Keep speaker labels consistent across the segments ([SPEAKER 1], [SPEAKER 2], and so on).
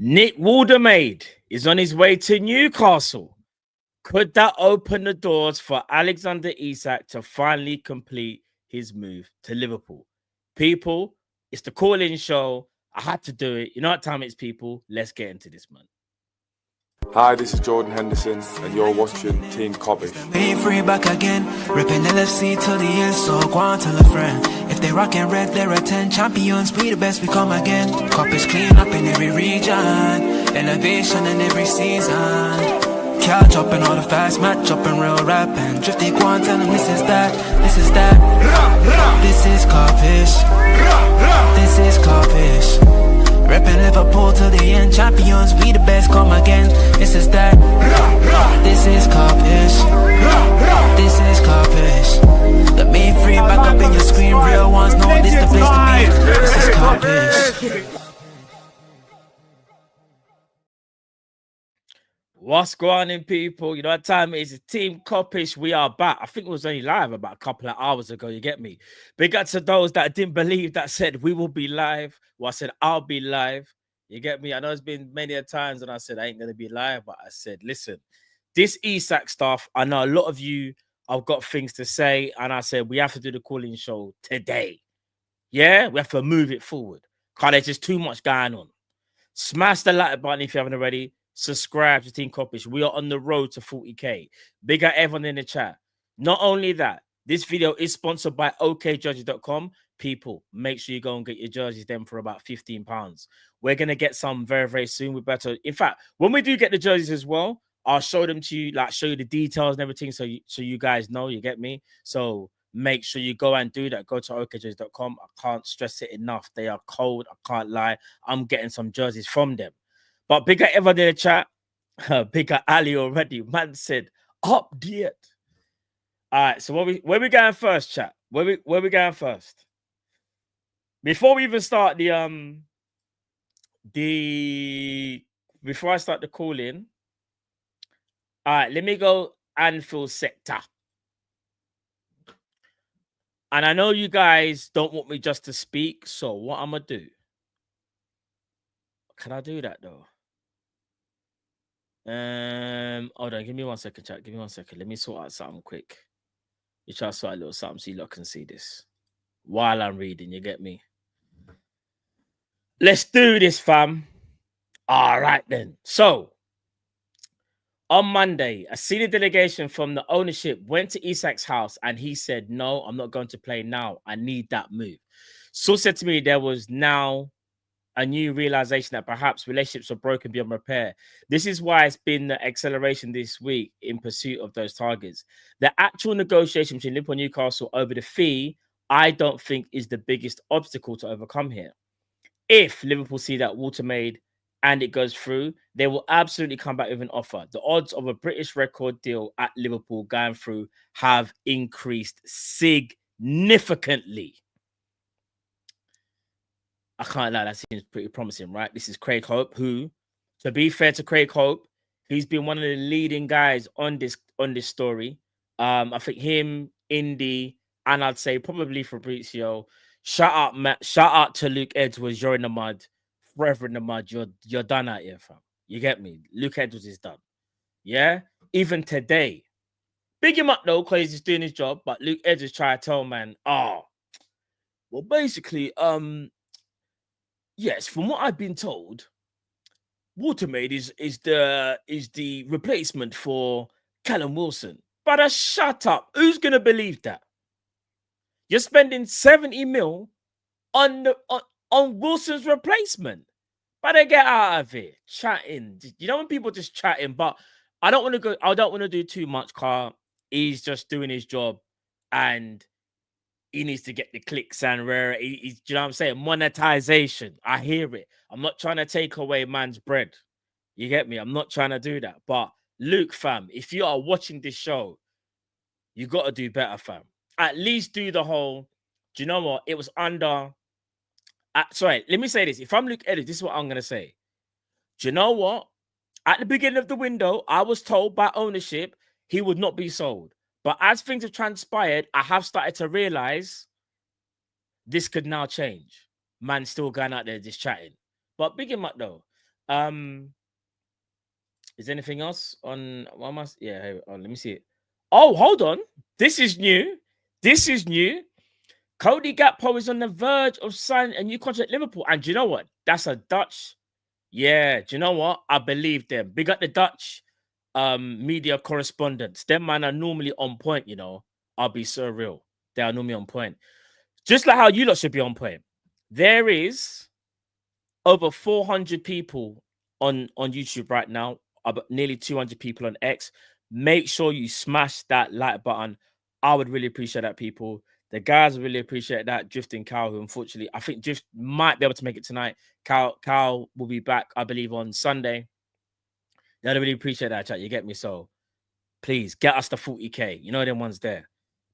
[SPEAKER 1] Nick Waldermaid is on his way to Newcastle. Could that open the doors for Alexander Isak to finally complete his move to Liverpool? People, it's the call-in show. I had to do it. You know what time it's, people? Let's get into this, man.
[SPEAKER 2] Hi, this is Jordan Henderson, and you're watching Team Kopish.
[SPEAKER 3] Ain't free back again, ripping LFC till the end, so go on tell a friend. If they rockin' red, they're a 10 champions, we the best, we come again. Kopish clean up in every region, elevation in every season. Catch up in all the fast match up in real rap, and drifty go on tell them this is that, this is that. This is Kopish, this is Kopish. Reppin' Liverpool till the end, champions, we the best, come again. This is that. This is Kopish. This is Kopish. The main free back up in your screen, real ones know this the place to be. This is Kopish.
[SPEAKER 1] What's going on, people? You know what time it is? Team Kopish. We are back. I think it was only live about a couple of hours ago. You get me? Big up to those that didn't believe, that said we will be live. Well, I said I'll be live. You get me? I know it's been many a times when I said I ain't going to be live, but I said, listen, this Isak stuff, I know a lot of you have got things to say, and I said we have to do the call-in show today. Yeah? We have to move it forward because there's just too much going on. Smash the like button if you haven't already. Subscribe to Team Kopish. We are on the road to 40k. Big up everyone in the chat. Not only that, this video is sponsored by okjudges.com. People, make sure you go and get your jerseys them for about £15. We're going to get some very, very soon. We better, in fact, when we do get the jerseys as well, I'll show them to you, like show you the details and everything so you guys know, you get me? So make sure you go and do that. Go to okjudges.com. I can't stress it enough. They are cold. I can't lie. I'm getting some jerseys from them. But bigger ever in the chat, bigger Ali already. Man said, update. All right, so where we going first, chat? Where we going first? Before we even start before I start the call in, all right, let me go Anfield sector. And I know you guys don't want me just to speak, so what I'm gonna do? Can I do that though? Hold on, give me 1 second, chat. Give me 1 second. Let me sort out something quick. You try to sort out a little something so you lot can see this while I'm reading. You get me? Let's do this, fam. All right, then. So, on Monday, a senior delegation from the ownership went to Isak's house and he said, no, I'm not going to play now. I need that move. So said to me there was now a new realization that perhaps relationships are broken beyond repair. This is why it's been the acceleration this week in pursuit of those targets. The actual negotiation between Liverpool and Newcastle over the fee, I don't think is the biggest obstacle to overcome here. If Liverpool see that Waldermaid and it goes through, they will absolutely come back with an offer. The odds of a British record deal at Liverpool going through have increased significantly. I can't lie, that seems pretty promising, right? This is Craig Hope, who, to be fair to Craig Hope, he's been one of the leading guys on this story. I think him, Indy, and I'd say probably Fabrizio. Shout out to Luke Edwards. You're in the mud, forever in the mud. You're done out here, fam. You get me? Luke Edwards is done. Yeah, even today, big him up though, because he's doing his job. But Luke Edwards tried to tell man, well, basically, yes, from what I've been told, Waldermaid is the replacement for Callum Wilson. But shut up. Who's gonna believe that? You're spending 70 mil on Wilson's replacement. But they get out of it. Chatting. You know when people just chatting, but I don't want to do too much, Carl. He's just doing his job and he needs to get the clicks and rare. You know what I'm saying? Monetization. I hear it. I'm not trying to take away man's bread. You get me? I'm not trying to do that. But Luke, fam, if you are watching this show, you got to do better, fam. At least do the whole, do you know what? It was under, sorry, let me say this. If I'm Luke Edwards, this is what I'm going to say. Do you know what? At the beginning of the window, I was told by ownership he would not be sold. But as things have transpired, I have started to realize this could now change. Man still going out there just chatting. But big him up though. Is anything else on what must? Yeah, hey, let me see it. Oh, hold on. This is new. This is new. Cody Gakpo is on the verge of signing a new contract at Liverpool. And do you know what? That's a Dutch. Yeah, do you know what? I believe them. Big up the Dutch media correspondents. Them man are normally on point, you know. I'll be so real. They are normally on point. Just like how you lot should be on point. There is over 400 people on YouTube right now, about nearly 200 people on X. Make sure you smash that like button. I would really appreciate that, people. The guys really appreciate that. Drift and Cal, who unfortunately, I think Drift might be able to make it tonight. Cal will be back, I believe, on Sunday. They'd really appreciate that, chat. You get me? So please get us the 40K. You know them ones there.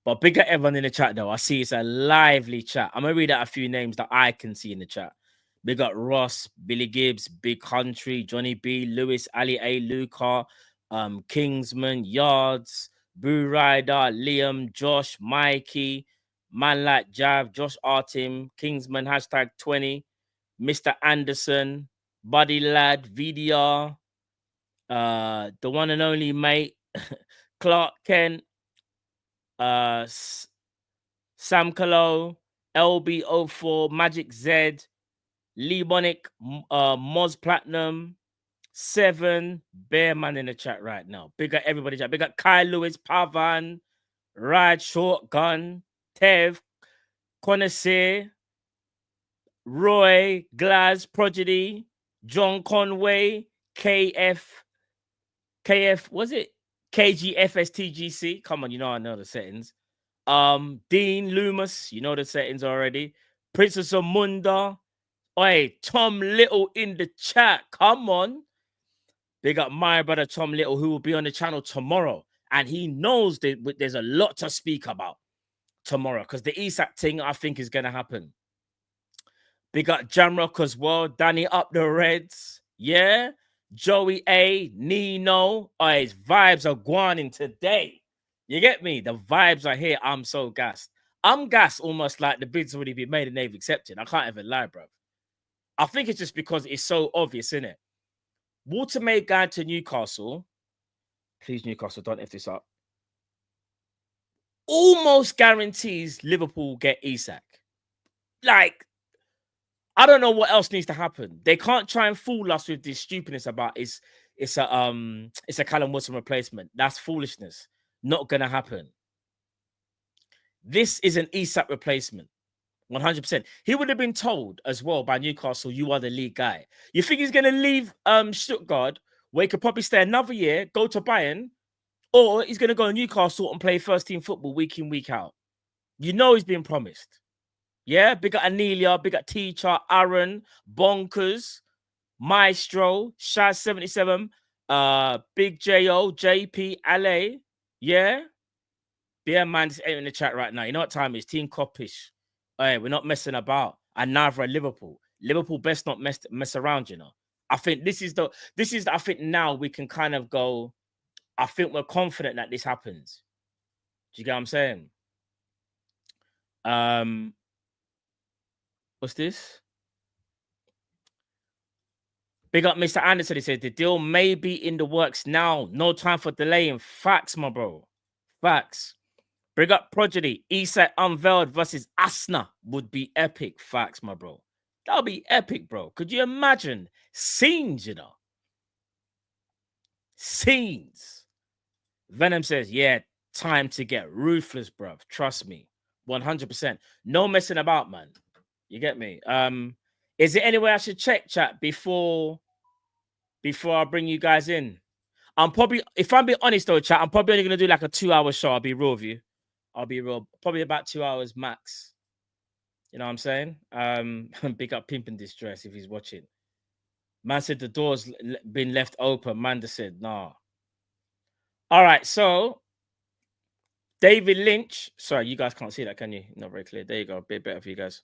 [SPEAKER 1] But big up everyone in the chat, though. I see it's a lively chat. I'm going to read out a few names that I can see in the chat. Big up Ross, Billy Gibbs, Big Country, Johnny B, Lewis, Ali A, Luca, Kingsman, Yards, Boo Rider, Liam, Josh, Mikey, Man Like Jav, Josh Artim, Kingsman, hashtag 20, Mr. Anderson, Buddy Lad, VDR, the one and only mate, Clark Kent, Sam Kalo, LB04, Magic Z, Lee Bonic, Moz Platinum, 7, Bear Man in the chat right now. Big up everybody chat. Big up Kyle Lewis, Pavan, Ride Shotgun, Tev, Connoisseur, Roy, Glaz, Prodigy, John Conway, KF, was it? KGFSTGC. Come on, you know I know the settings. Dean Loomis, you know the settings already. Princess of Munda. Oi, Tom Little in the chat. Come on. Big up my brother Tom Little, who will be on the channel tomorrow. And he knows that there's a lot to speak about tomorrow because the Isak thing, I think, is going to happen. Big up Jamrock as well. Danny up the Reds. Yeah. Joey A. Nino. Oi, his vibes are guaning today. You get me? The vibes are here. I'm so gassed. I'm gassed almost like the bid's already been made and they've accepted. I can't even lie, bro. I think it's just because it's so obvious, isn't it? Watermaid going to Newcastle. Please, Newcastle, don't F this up. Almost guarantees Liverpool get Isak. Like, I don't know what else needs to happen. They can't try and fool us with this stupidness about it's a Callum Wilson replacement. That's foolishness. Not gonna happen. This is an Isak replacement. 100%. He would have been told as well by Newcastle, you are the lead guy. You think he's going to leave Stuttgart, where he could probably stay another year, go to Bayern, or he's going to go to Newcastle and play first team football week in, week out. You know he's been promised. Yeah, big up Anelia, big up Teacher, Aaron, Bonkers, Maestro, Shaz77, Big J.O., JP, Ale. Yeah? Yeah, man, just in the chat right now. You know what time it is? Team Kopish. Hey, we're not messing about, and neither are Liverpool. Liverpool best not mess around, you know. I think I think now we can kind of go. I think we're confident that this happens. Do you get what I'm saying? What's this? Big up Mr. Anderson. He said the deal may be in the works now. No time for delaying. Facts, my bro. Facts. Bring up Prodigy. Isak unveiled versus Asna would be epic. Facts, my bro. That'll be epic, bro. Could you imagine? Scenes, you know. Scenes. Venom says, yeah, time to get ruthless, bruv. Trust me. 100%. No messing about, man. You get me? Is there any way I should check, chat, before I bring you guys in? I'm probably, if I'm being honest though, chat, I'm probably only going to do like a 2-hour show. I'll be real with you. I'll be real. Probably about 2 hours max. You know what I'm saying? Big up Pimp in Distress if he's watching. Man said the door's been left open. Manda said, nah. All right, so David Lynch. Sorry, you guys can't see that, can you? Not very clear. There you go. A bit better for you guys.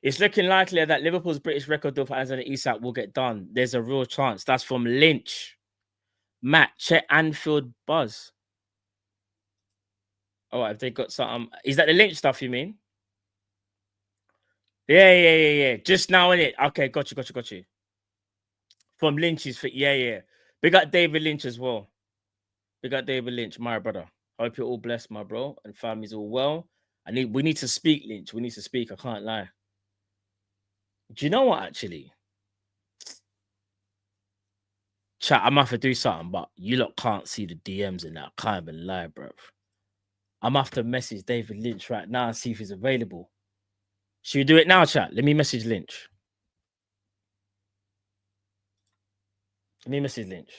[SPEAKER 1] It's looking likely that Liverpool's British record deal for Alexander Isak will get done. There's a real chance. That's from Lynch. Matt, check Anfield buzz. Oh, have they got something? Is that the Lynch stuff you mean? Yeah. Just now, innit? Okay, got you. From Lynch's for yeah. Big up David Lynch as well. Big up David Lynch, my brother. Hope you're all blessed, my bro, and family's all well. We need to speak, Lynch. We need to speak. I can't lie. Do you know what, actually? Chat, I'm gonna have to do something, but you lot can't see the DMs in that. I can't even lie, bro. I'm gonna have to message David Lynch right now and see if he's available. Should we do it now, chat? Let me message Lynch. Let me message Lynch.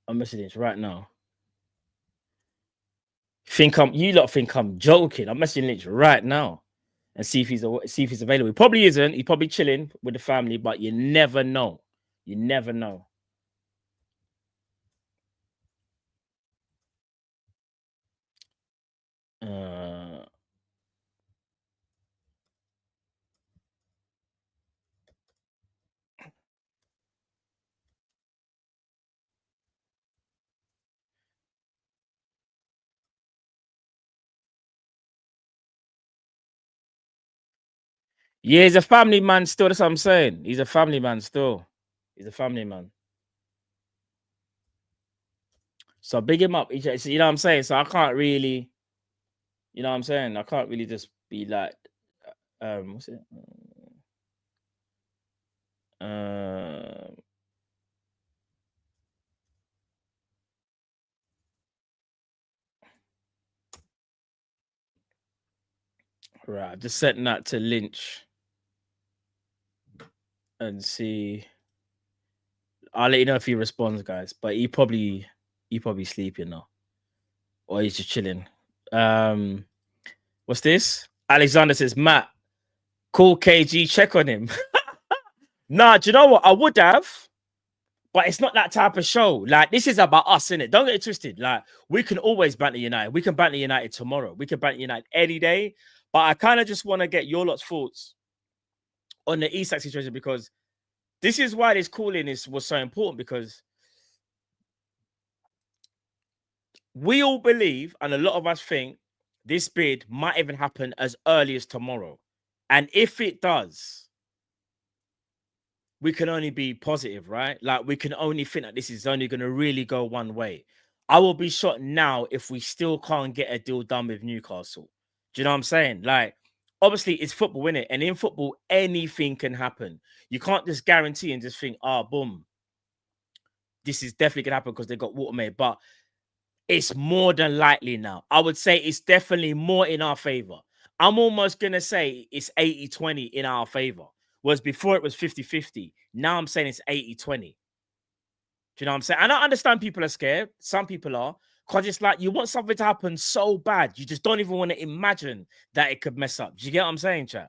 [SPEAKER 1] I'm messaging Lynch right now. You lot think I'm joking? I'm messaging Lynch right now and see if he's available. He probably isn't. He's probably chilling with the family, but you never know. You never know. Yeah, he's a family man still. That's what I'm saying. He's a family man still. He's a family man. So big him up. You know what I'm saying? So I can't really, you know what I'm saying? I can't really just be like, what's it? Right, I've just sent that to Lynch and see. I'll let you know if he responds, guys. But he probably sleeping now, or he's just chilling. What's this? Alexander says, Matt, call KG, check on him. Nah, do you know what? I would have, but it's not that type of show. Like, this is about us, innit? Don't get it twisted. Like, we can always banter United. We can banter United tomorrow. We can banter United any day. But I kind of just want to get your lot's thoughts on the Isak situation, because this is why this call-in was so important, because we all believe, and a lot of us think, this bid might even happen as early as tomorrow. And if it does, we can only be positive, right? Like, we can only think that this is only going to really go one way. I will be shocked now if we still can't get a deal done with Newcastle. Do you know what I'm saying? Like, obviously, it's football, innit? And in football, anything can happen. You can't just guarantee and just think, boom, this is definitely going to happen because they got water made. But it's more than likely now. I would say it's definitely more in our favor. I'm almost going to say it's 80-20 in our favor. Whereas before it was 50-50. Now I'm saying it's 80-20. Do you know what I'm saying? And I understand people are scared. Some people are. Because it's like you want something to happen so bad. You just don't even want to imagine that it could mess up. Do you get what I'm saying, chat?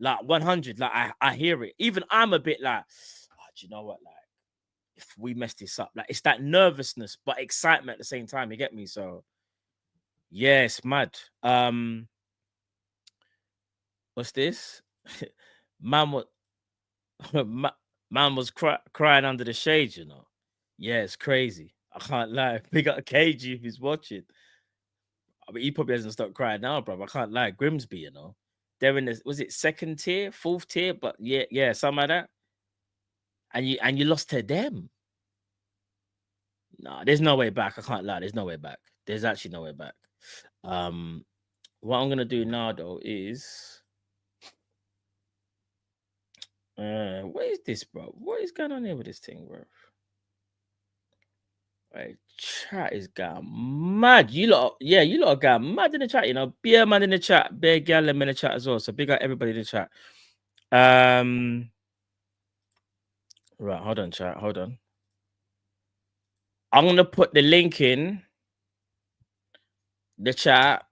[SPEAKER 1] Like 100. Like I hear it. Even I'm a bit like, do you know what? Like, if we mess this up, like, it's that nervousness, but excitement at the same time. You get me? So, yeah, it's mad. What's this? Man was crying under the shade, you know. Yeah, it's crazy. I can't lie. Big up KG if he's watching. I mean, he probably hasn't stopped crying now, bro. I can't lie. Grimsby, you know, they're in this. Was it second tier, fourth tier? But yeah, something like that. And you lost to them. Nah, there's no way back. I can't lie. There's no way back. There's actually no way back. What I'm gonna do now though is. What is this, bro? What is going on here with this thing, bro? Right, chat is gone mad. You lot gone mad in the chat, you know. Beer man in the chat, beer gal in the chat as well. So big up everybody in the chat. Right, hold on, chat. Hold on. I'm gonna put the link in the chat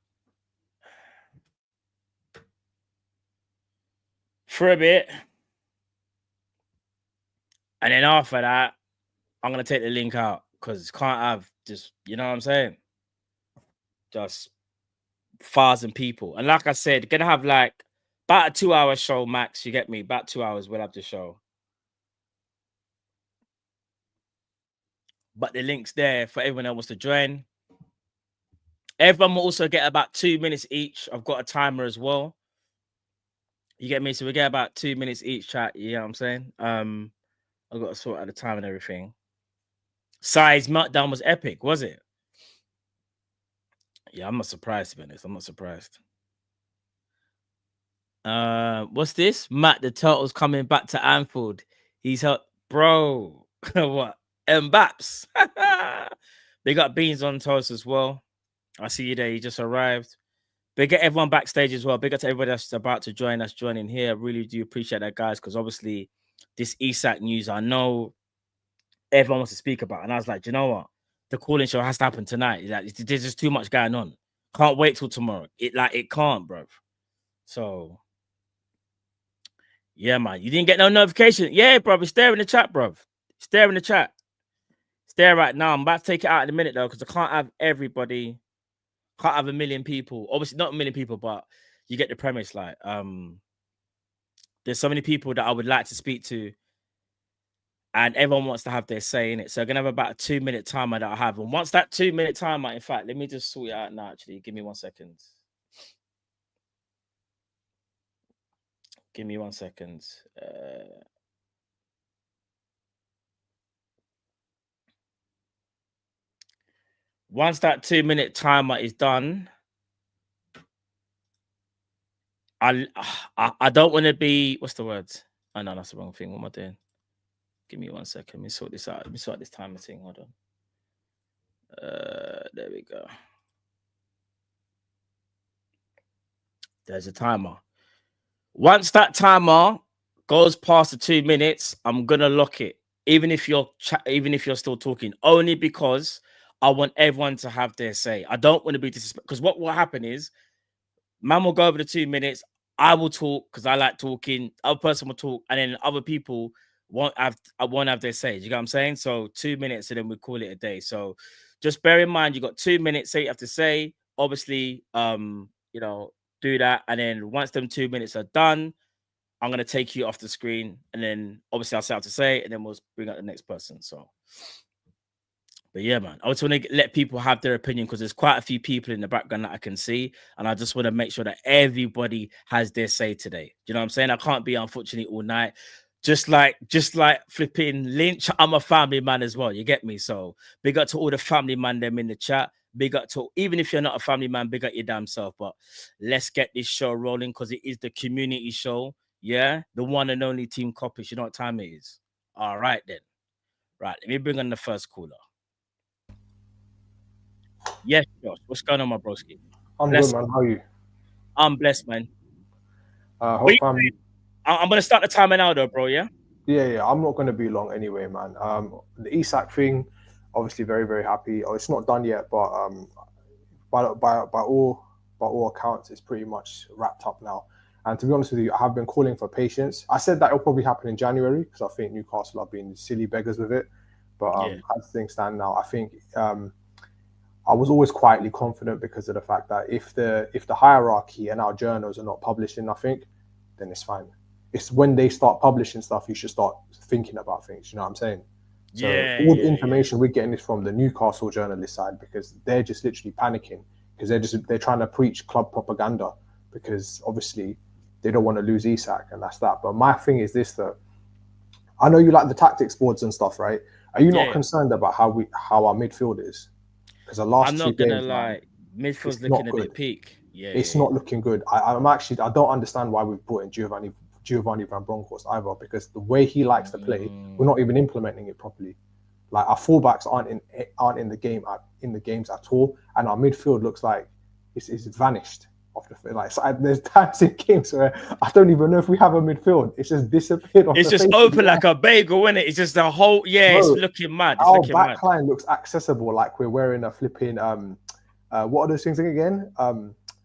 [SPEAKER 1] for a bit. And then after that, I'm gonna take the link out because can't have just, you know what I'm saying? Just 1,000 people. And like I said, gonna have like about a 2-hour show max. You get me? About 2 hours we'll have the show. But the link's there for everyone that wants to join. Everyone will also get about 2 minutes each. I've got a timer as well. You get me? So we get about 2 minutes each chat. You know what I'm saying? I got to sort out the time and everything. Size meltdown was epic, was it? Yeah, I'm not surprised to be honest. I'm not surprised. What's this? Matt the Turtle's coming back to Anfield. He's helped, bro. What? Mbaps. They got beans on toast as well. I see you there. You just arrived. Big up everyone backstage as well. Big up to everybody that's about to join us, joining here. I really do appreciate that, guys, because obviously this Isak news, I know everyone wants to speak about. And I was like, you know what? The calling show has to happen tonight. Like, there's just too much going on. Can't wait till tomorrow. It can't, bro. So yeah, man. You didn't get no notification. Yeah, bro. It's there in the chat, bro. It's there in the chat. It's there right now. I'm about to take it out in a minute though, because I can't have everybody. Can't have a million people. Obviously, not a million people, but you get the premise. Like, there's so many people that I would like to speak to, and everyone wants to have their say in it. So I'm gonna have about a 2-minute timer that I have. And once that 2-minute timer, in fact, let me just sort it out now. Actually, give me 1 second. Give me 1 second. Once that 2-minute timer is done, I don't want to be, what's the word? Oh no, that's the wrong thing. What am I doing? Give me 1 second. Let me sort this out. Let me sort this timer thing. Hold on. There we go. There's a timer. Once that timer goes past the 2 minutes, I'm gonna lock it. Even if you're still talking, only because I want everyone to have their say. I don't want to be disrespectful, because what will happen is, man will go over the 2 minutes. I will talk because I like talking. Other person will talk, and then other people won't have their say. You get what I'm saying? So 2 minutes, and then we call it a day. So just bear in mind, you got 2 minutes. Say you have to say. Obviously, do that, and then once them 2 minutes are done, I'm gonna take you off the screen, and then obviously I'll say what to say, and then we'll bring out the next person. So. But yeah, man, I just want to let people have their opinion, because there's quite a few people in the background that I can see, and I just want to make sure that everybody has their say today. You know what I'm saying? I can't be, unfortunately, all night. Just like flipping Lynch, I'm a family man as well. You get me? So big up to all the family man them in the chat. Big up to, even if you're not a family man, big up your damn self. But let's get this show rolling, because it is the community show. Yeah, the one and only Team Kopish. You know what time it is? All right then. Right, let me bring on the first caller. Yes, Josh. What's going on, my broski?
[SPEAKER 4] I'm good, man. How are you?
[SPEAKER 1] I'm blessed, man.
[SPEAKER 4] Hope
[SPEAKER 1] I'm gonna start the timer now, though, bro. Yeah.
[SPEAKER 4] Yeah. I'm not gonna be long anyway, man. The Isak thing, obviously, very, very happy. Oh, it's not done yet, but by all accounts, it's pretty much wrapped up now. And to be honest with you, I have been calling for patience. I said that it'll probably happen in January, because I think Newcastle are being silly beggars with it. But as things stand now, I think I was always quietly confident, because of the fact that if the hierarchy and our journals are not publishing nothing, then it's fine. It's when they start publishing stuff, you should start thinking about things. You know what I'm saying? So all the information we're getting is from the Newcastle journalist side, because they're just literally panicking, because they're trying to preach club propaganda, because obviously they don't want to lose Isak, and that's that. But my thing is this, though. I know you like the tactics boards and stuff, right? Are you not concerned about how our midfield is? Because the last
[SPEAKER 1] I'm not gonna lie, midfield's looking a bit peak. Yeah,
[SPEAKER 4] it's not looking good. I don't understand why we've brought in Giovanni Van Bronckhorst either, because the way he likes to play, we're not even implementing it properly. Like, our fullbacks aren't in the games at all, and our midfield looks like it's vanished off the field. Like, so there's times in games where I don't even know if we have a midfield. It's just disappeared off. It's
[SPEAKER 1] just open like a bagel, isn't it? It's just the whole. Yeah, bro, it's looking mad.
[SPEAKER 4] Our back line looks accessible, like we're wearing a flipping what are those things again?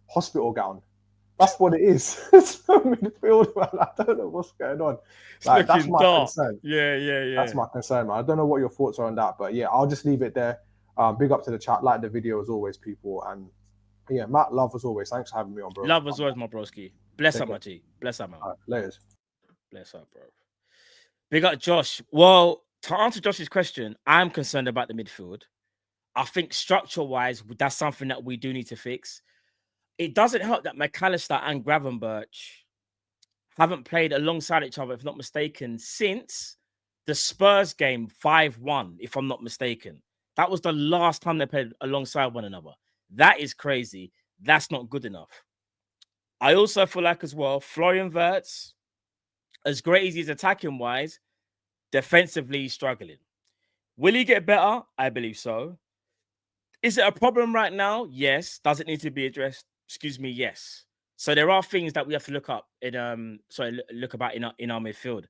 [SPEAKER 4] Hospital gown. That's what it is. It's midfield, man. I don't know what's going on. Like, that's my concern.
[SPEAKER 1] Yeah.
[SPEAKER 4] That's my concern, man. I don't know what your thoughts are on that, but yeah, I'll just leave it there. Big up to the chat. Like the video as always, people. And yeah, Matt, love as always. Thanks for having me on, bro.
[SPEAKER 1] Love as always, my broski. Bless up, my G. Bless up, man.
[SPEAKER 4] All right, laters.
[SPEAKER 1] Bless up, bro. Big up, Josh. Well, to answer Josh's question, I'm concerned about the midfield. I think structure-wise, that's something that we do need to fix. It doesn't help that McAllister and Gravenberch haven't played alongside each other, if not mistaken, since the Spurs game 5-1, if I'm not mistaken. That was the last time they played alongside one another. That is crazy. That's not good enough. I also feel like as well, Florian Wirtz, as great as he's attacking wise, defensively he's struggling. Will he get better? I believe so. Is it a problem right now? Yes. Does it need to be addressed? Excuse me, yes. So there are things that we have to look up in look about in our midfield.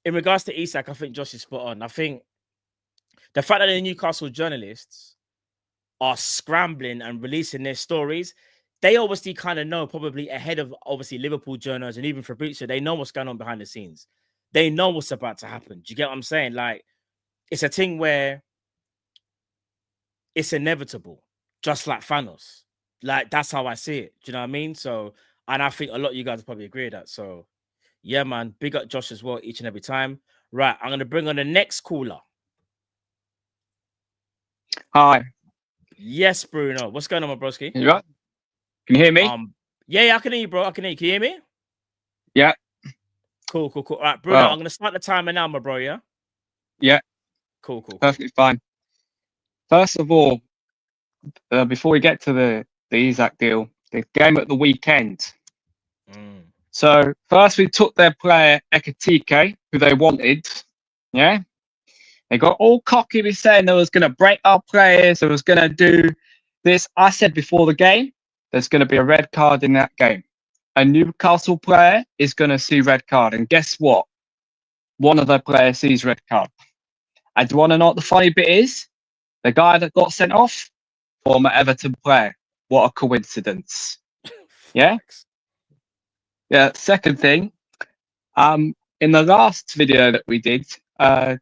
[SPEAKER 1] In regards to Isak, I think Josh is spot on. I think the fact that the Newcastle journalists are scrambling and releasing their stories, they obviously kind of know, probably ahead of obviously Liverpool journalists and even Fabrizio, they know what's going on behind the scenes. They know what's about to happen. Do you get what I'm saying? Like, it's a thing where it's inevitable, just like Thanos. Like, that's how I see it. Do you know what I mean? So, and I think a lot of you guys probably agree with that. So, yeah, man, big up Josh as well each and every time. Right, I'm going to bring on the next caller.
[SPEAKER 5] Hi.
[SPEAKER 1] Yes, Bruno. What's going on, my broski?
[SPEAKER 5] You right? Can you hear me?
[SPEAKER 1] Yeah, I can hear you, bro. I can hear you. Can you hear me?
[SPEAKER 5] Yeah.
[SPEAKER 1] Cool. All right, Bruno, I'm going to start the timer now, my bro, yeah?
[SPEAKER 5] Yeah.
[SPEAKER 1] Cool.
[SPEAKER 5] Perfectly fine. First of all, before we get to the Isak deal, the game at the weekend. So first we took their player Ekatike, who they wanted. Yeah. They got all cocky with saying they was going to break our players, they was going to do this. I said before the game, there's going to be a red card in that game. A Newcastle player is going to see red card. And guess what? One of their players sees red card. And do you want to know what the funny bit is? The guy that got sent off, former Everton player. What a coincidence. Yeah? Yeah, second thing, in the last video that we did, I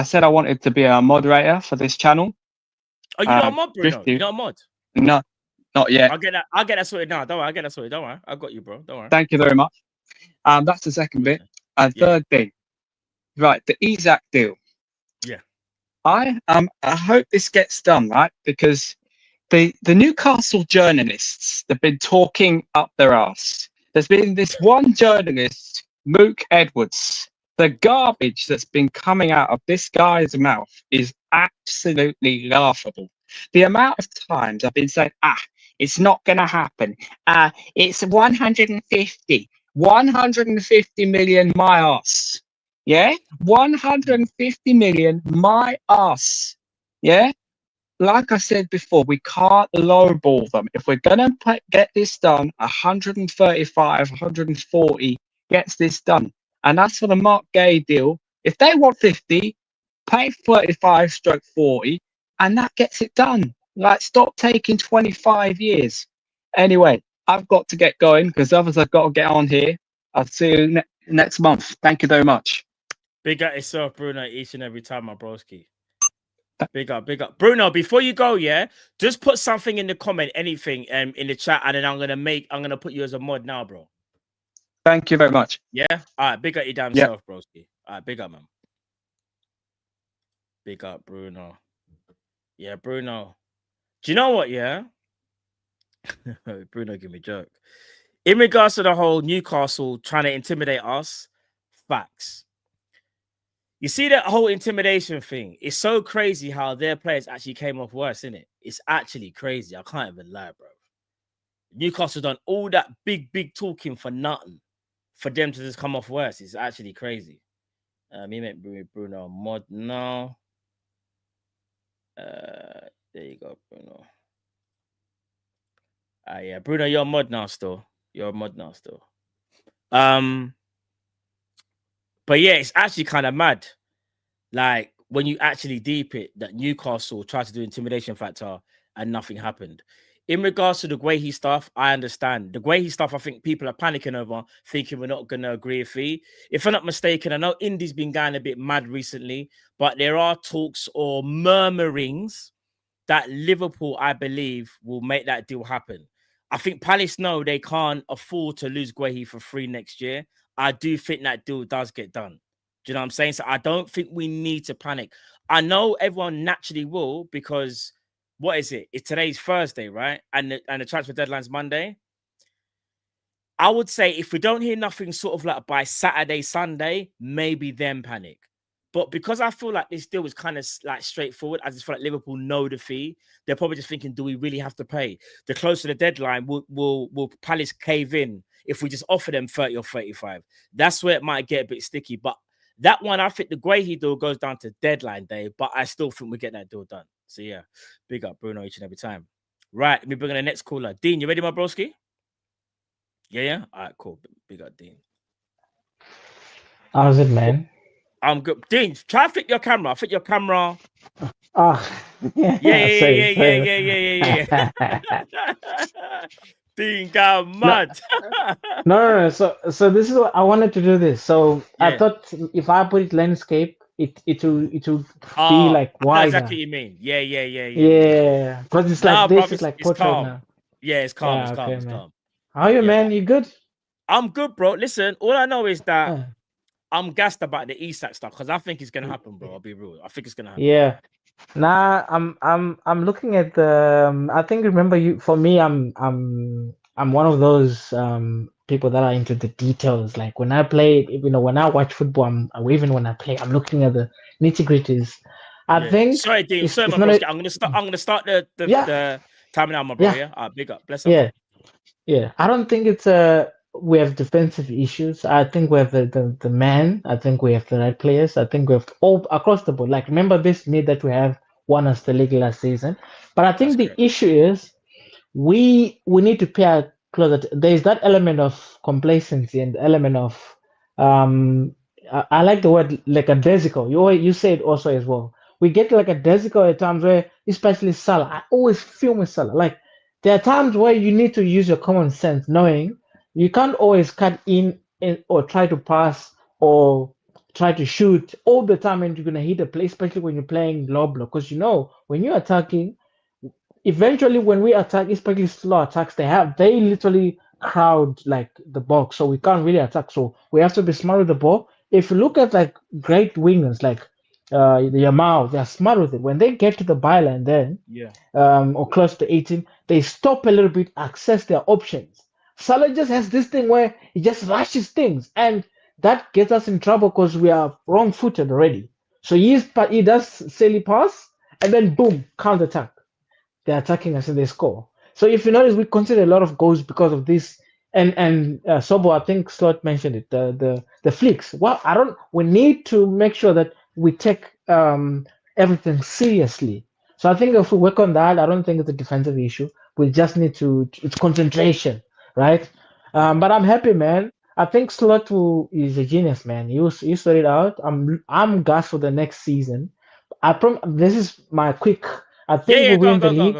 [SPEAKER 5] said I wanted to be a moderator for this channel.
[SPEAKER 1] Oh, you're not a mod, Bruno? You're not a mod?
[SPEAKER 5] No, not yet.
[SPEAKER 1] I'll get that sorted now. Don't worry, I'll get that sorted. Don't worry. I got you, bro. Don't worry.
[SPEAKER 5] Thank you very much. That's the second bit. And third thing, right, the Isak deal.
[SPEAKER 1] Yeah.
[SPEAKER 5] I hope this gets done, right? Because the Newcastle journalists, they've been talking up their ass. There's been this one journalist, Mook Edwards. The garbage that's been coming out of this guy's mouth is absolutely laughable. The amount of times I've been saying, it's not going to happen. It's 150 million my ass. Yeah? 150 million my ass. Yeah? Like I said before, we can't lowball them. If we're going to get this done, 135, 140 gets this done. And that's for the Mark Gay deal. If they want 50, pay 35/40, and that gets it done. Like, stop taking 25 years. Anyway, I've got to get going because others have got to get on here. I'll see you next month. Thank you very much.
[SPEAKER 1] Big up yourself, Bruno, each and every time, my broski. Big up. Bruno, before you go, yeah, just put something in the comment, anything in the chat, and then I'm gonna put you as a mod now, bro.
[SPEAKER 5] Thank you very much.
[SPEAKER 1] Yeah. All right. Big up your damn self, broski. All right. Big up, man. Big up, Bruno. Yeah, Bruno. Do you know what? Yeah. Bruno, give me a joke. In regards to the whole Newcastle trying to intimidate us, facts. You see that whole intimidation thing? It's so crazy how their players actually came off worse, isn't it? It's actually crazy. I can't even lie, bro. Newcastle done all that big talking for nothing. For them to just come off worse, it's actually crazy. Me make Bruno mod now. There you go, Bruno. Yeah, Bruno, you're a mod now still. But yeah, it's actually kind of mad. Like, when you actually deep it, that Newcastle tried to do intimidation factor and nothing happened. In regards to the Guehi stuff, I understand. The Guehi stuff, I think people are panicking over, thinking we're not going to agree with it. If I'm not mistaken, I know Indy's been going a bit mad recently, but there are talks or murmurings that Liverpool, I believe, will make that deal happen. I think Palace know they can't afford to lose Guehi for free next year. I do think that deal does get done. Do you know what I'm saying? So I don't think we need to panic. I know everyone naturally will, because what is it? It's today's Thursday, right? And the transfer deadline's Monday. I would say if we don't hear nothing sort of like by Saturday, Sunday, maybe then panic. But because I feel like this deal is kind of like straightforward, I just feel like Liverpool know the fee. They're probably just thinking, do we really have to pay? The closer to the deadline, will Palace cave in if we just offer them 30 or 35? That's where it might get a bit sticky. But that one, I think the Guehi deal goes down to deadline day, but I still think we get that deal done. So yeah, big up Bruno each and every time. Right, let me bring in the next caller. Dean, you ready, my broski? Yeah. All right, cool. Big up, Dean.
[SPEAKER 6] How's it, man?
[SPEAKER 1] I'm good. Dean, try to fit your camera. Fit your camera.
[SPEAKER 6] Yeah.
[SPEAKER 1] Yeah. Dean got mad.
[SPEAKER 6] No. So this is what I wanted to do. This. So I thought if I put it landscape, it will be like
[SPEAKER 1] I know
[SPEAKER 6] wider.
[SPEAKER 1] exactly what you mean. Yeah.
[SPEAKER 6] Yeah, because it's like this is like portrait
[SPEAKER 1] calm.
[SPEAKER 6] now.
[SPEAKER 1] Yeah, it's calm.
[SPEAKER 6] Yeah,
[SPEAKER 1] It's calm.
[SPEAKER 6] okay,
[SPEAKER 1] It's
[SPEAKER 6] man.
[SPEAKER 1] calm.
[SPEAKER 6] How are you, man? You good?
[SPEAKER 1] I'm good, bro. Listen, all I know is that I'm gassed about the Isak stuff because I think it's gonna happen, bro. I'll be real. I think it's gonna happen.
[SPEAKER 6] Yeah. Nah, I'm looking at the. I think remember you. For me, I'm one of those people that are into the details. Like when I play, when I watch football, or even when I play, I'm looking at the nitty-gritties. I think.
[SPEAKER 1] Sorry, Dean. Sorry, my
[SPEAKER 6] not
[SPEAKER 1] bro. I'm gonna start the timing out, my bro. Yeah. Big up. Bless up.
[SPEAKER 6] Yeah. I don't think it's we have defensive issues. I think we have the man. I think we have the right players. I think we have all across the board. Like remember this need that we have won us the league last season. But I think the issue is we need to pay a closer. There's that element of complacency and the element of I like the word like a desico. You say it also as well. We get like a desico at times where, especially Salah. I always feel with Salah. Like there are times where you need to use your common sense, knowing you can't always cut in or try to pass or try to shoot all the time, and you're gonna hit a play, especially when you're playing low block. Because when you're attacking, eventually when we attack, especially slow attacks, they literally crowd like the box, so we can't really attack. So we have to be smart with the ball. If you look at like great wingers like the Yamal, they're smart with it. When they get to the byline, then or close to 18, they stop a little bit, access their options. Salah just has this thing where he just rushes things, and that gets us in trouble because we are wrong-footed already. So he does silly pass, and then boom, counter attack. They're attacking us and they score. So if you notice, we consider a lot of goals because of this. And Sobo, I think Slot mentioned it. The flicks. Well, we need to make sure that we take everything seriously. So I think if we work on that, I don't think it's a defensive issue. We just need it's concentration, right? But I'm happy, man. I think Slot is a genius, man. You sort it out. I'm gassed for the next season. This is my quick. I think we win the league.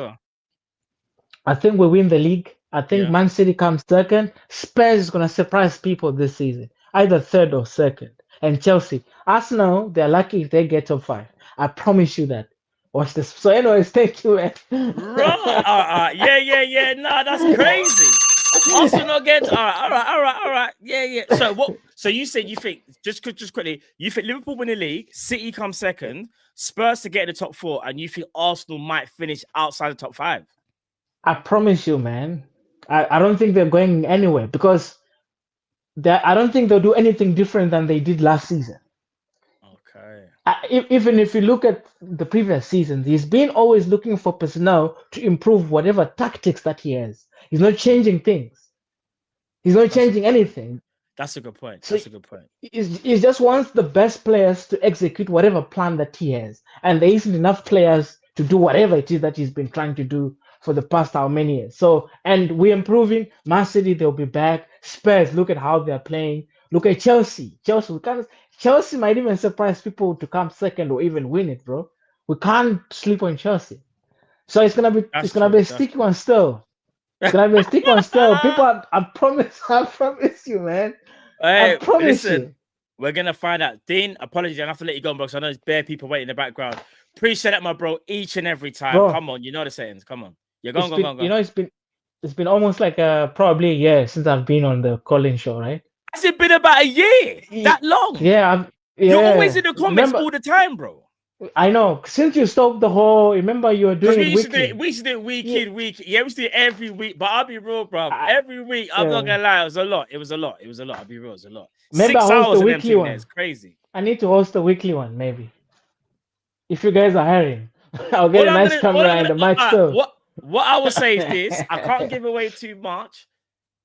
[SPEAKER 6] I think we win the league. I think Man City comes second. Spurs is gonna surprise people this season, either third or second. And Chelsea, Arsenal, they're lucky if they get top 5. I promise you that. Watch this. So, anyways, thank you, man.
[SPEAKER 1] Right. Yeah. Nah, that's crazy. Arsenal gets all right. Yeah. So what? So you said you think just quickly, you think Liverpool win the league, City comes second, Spurs to get in the top 4, and you think Arsenal might finish outside the top 5?
[SPEAKER 6] I promise you, man. I don't think they're going anywhere because I don't think they'll do anything different than they did last season.
[SPEAKER 1] Okay.
[SPEAKER 6] Even if you look at the previous seasons, he's been always looking for personnel to improve whatever tactics that he has. He's not changing things. He's not changing anything.
[SPEAKER 1] That's a good point.
[SPEAKER 6] So he just wants the best players to execute whatever plan that he has. And there isn't enough players to do whatever it is that he's been trying to do for the past how many years. So, and we're improving. Man City, they'll be back. Spurs, look at how they're playing. Look at Chelsea. Chelsea might even surprise people to come second or even win it, bro. We can't sleep on Chelsea. So it's gonna be a sticky one still. It's gonna be a sticky one still. People, I promise you, man.
[SPEAKER 1] Hey,
[SPEAKER 6] I promise you.
[SPEAKER 1] We're gonna find out. Dean, apologies, I have to let you go, bro. So I know there's bare people waiting in the background. Appreciate that, my bro, each and every time.
[SPEAKER 6] Bro,
[SPEAKER 1] come on, you know the settings. Come on. Yeah, go on.
[SPEAKER 6] You know, it's been almost like probably a year since I've been on the Kall-In show, right?
[SPEAKER 1] Has it been about a year? That long?
[SPEAKER 6] Yeah.
[SPEAKER 1] You're always in the comments all the time, bro.
[SPEAKER 6] I know. Since you stopped the whole, remember you were
[SPEAKER 1] Because
[SPEAKER 6] doing
[SPEAKER 1] we
[SPEAKER 6] it
[SPEAKER 1] used to do
[SPEAKER 6] weekly.
[SPEAKER 1] it, we used to do it week
[SPEAKER 6] Yeah.
[SPEAKER 1] in, week. Yeah, we used to do it every week. But I'll be real, bro.
[SPEAKER 6] I-
[SPEAKER 1] Every week, I'm not
[SPEAKER 6] yeah.
[SPEAKER 1] gonna lie, it was a lot. It was a lot. It was a lot. I'll be real, it was a lot.
[SPEAKER 6] Maybe I
[SPEAKER 1] 6
[SPEAKER 6] host the
[SPEAKER 1] hours of them
[SPEAKER 6] weekly
[SPEAKER 1] thing there
[SPEAKER 6] one.
[SPEAKER 1] is crazy.
[SPEAKER 6] I need to host the weekly one, maybe. If you guys are hiring, I'll
[SPEAKER 1] All
[SPEAKER 6] get a
[SPEAKER 1] I'm
[SPEAKER 6] nice
[SPEAKER 1] gonna, all
[SPEAKER 6] camera
[SPEAKER 1] I'm
[SPEAKER 6] and a
[SPEAKER 1] gonna,
[SPEAKER 6] mic still.
[SPEAKER 1] what I will say is this: I can't give away too much,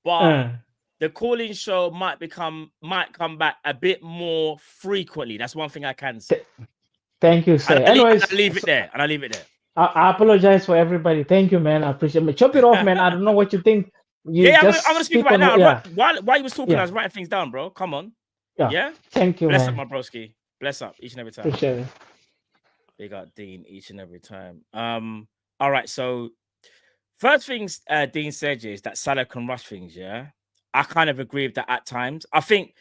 [SPEAKER 1] but the calling show might come back a bit more frequently. That's one thing I can say.
[SPEAKER 6] Thank you, sir.
[SPEAKER 1] And
[SPEAKER 6] Anyways,
[SPEAKER 1] I leave it there. And I leave it there.
[SPEAKER 6] I apologize for everybody. Thank you, man. I appreciate it. Chop it off, man. I don't know what you think. You
[SPEAKER 1] Yeah,
[SPEAKER 6] just
[SPEAKER 1] I'm gonna speak
[SPEAKER 6] speak
[SPEAKER 1] right
[SPEAKER 6] on
[SPEAKER 1] now.
[SPEAKER 6] yeah.
[SPEAKER 1] While you was talking,
[SPEAKER 6] Yeah.
[SPEAKER 1] I was writing things down, bro. Come on.
[SPEAKER 6] Yeah.
[SPEAKER 1] Yeah.
[SPEAKER 6] Thank you,
[SPEAKER 1] Bless
[SPEAKER 6] man.
[SPEAKER 1] up, my broski. Bless up each and every time.
[SPEAKER 6] Appreciate it.
[SPEAKER 1] Big up Dean each and every time. All right. So first things Dean said is that Salah can rush things. Yeah, I kind of agree with that at times. I think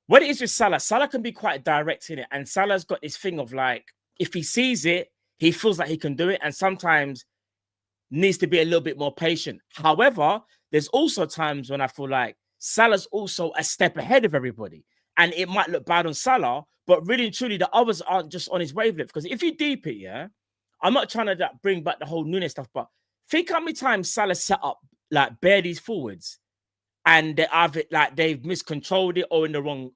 [SPEAKER 1] what it is with Salah can be quite direct in it, and Salah's got this thing of like, if he sees it, he feels like he can do it, and sometimes needs to be a little bit more patient. However, there's also times when I feel like Salah's also a step ahead of everybody, and it might look bad on Salah, but really and truly, the others aren't just on his wavelength. Because if you deep it, yeah, I'm not trying to bring back the whole Nunes stuff, but think how many times Salah set up like bare these forwards, and they've miscontrolled it or in the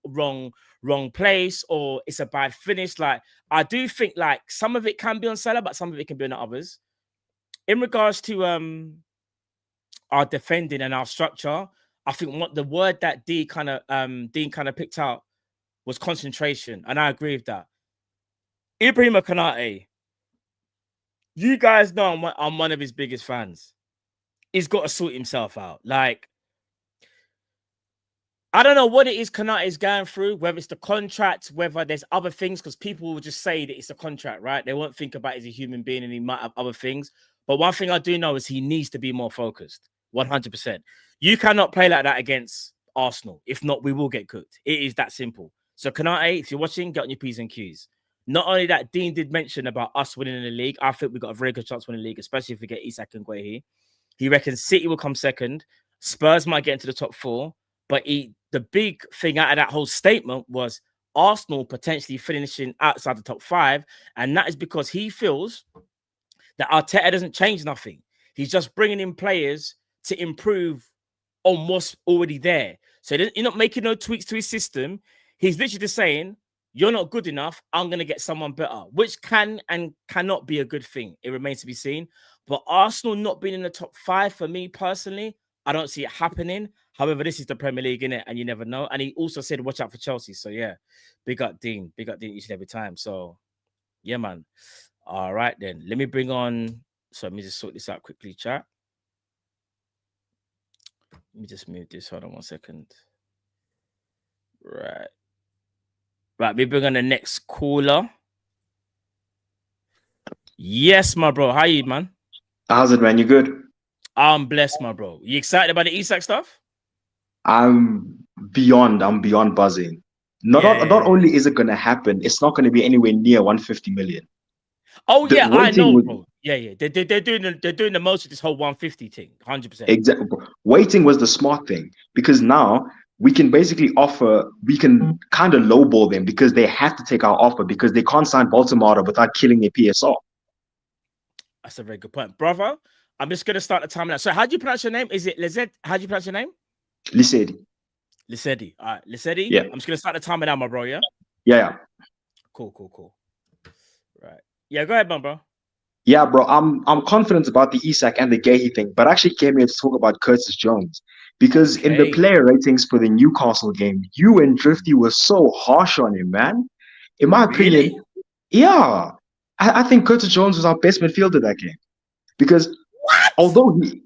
[SPEAKER 1] wrong place, or it's a bad finish. Like, I do think like some of it can be on Salah, but some of it can be on the others. In regards to our defending and our structure, I think what the word that Dean kind of picked out was concentration, and I agree with that. Ibrahima Konate, you guys know I'm one of his biggest fans. He's got to sort himself out. Like, I don't know what it is Konate is going through, whether it's the contract, whether there's other things, because people will just say that it's a contract, right? They won't think about it as a human being, and he might have other things. But one thing I do know is he needs to be more focused, 100%. You cannot play like that against Arsenal. If not, we will get cooked. It is that simple. So Konate, if you're watching, get on your P's and Q's. Not only that, Dean did mention about us winning in the league. I think we've got a very good chance to win the league, especially if we get Isak and Guehi. He reckons City will come second. Spurs might get into the top 4. But the big thing out of that whole statement was Arsenal potentially finishing outside the top 5. And that is because he feels that Arteta doesn't change nothing. He's just bringing in players to improve on what's already there. So you're not making no tweaks to his system. He's literally just saying, you're not good enough. I'm going to get someone better, which can and cannot be a good thing. It remains to be seen. But Arsenal not being in the top 5, for me personally, I don't see it happening. However, this is the Premier League, innit? And you never know. And he also said, watch out for Chelsea. So, yeah, big up Dean each and every time. So, yeah, man. All right, then. Let me bring on... So, let me just sort this out quickly, chat. Let me just move this. Hold on 1 second. Right. Right, we bring on the next caller. Yes, my bro. How you, man?
[SPEAKER 7] How's it, man? You good?
[SPEAKER 1] I'm blessed, my bro. You excited about the Isak stuff?
[SPEAKER 7] I'm beyond buzzing. Not only is it going to happen, it's not going to be anywhere near 150 million.
[SPEAKER 1] Oh,
[SPEAKER 7] The
[SPEAKER 1] yeah, I know,
[SPEAKER 7] waiting
[SPEAKER 1] bro. Yeah. They're doing the most of this whole 150 thing, 100%.
[SPEAKER 7] Exactly. Waiting was the smart thing, because now we can basically we can kind of lowball them because they have to take our offer because they can't sign Baltimore without killing their PSR.
[SPEAKER 1] That's a very good point, brother. I'm just going to start the time now. So how do you pronounce your name? Is it Lizette? How do you pronounce your name?
[SPEAKER 7] Lisedi.
[SPEAKER 1] All right, Lisedi.
[SPEAKER 7] Yeah.
[SPEAKER 1] I'm just going to start the timer now, my bro, yeah?
[SPEAKER 7] Yeah.
[SPEAKER 1] Cool. Right. Yeah, go ahead, man, bro.
[SPEAKER 7] Yeah, bro. I'm confident about the Isak and the Guehi thing, but I actually came here to talk about Curtis Jones because in the player ratings for the Newcastle game, you and Drifty were so harsh on him, man. In my opinion, yeah. I think Curtis Jones was our best midfielder that game. Because although he...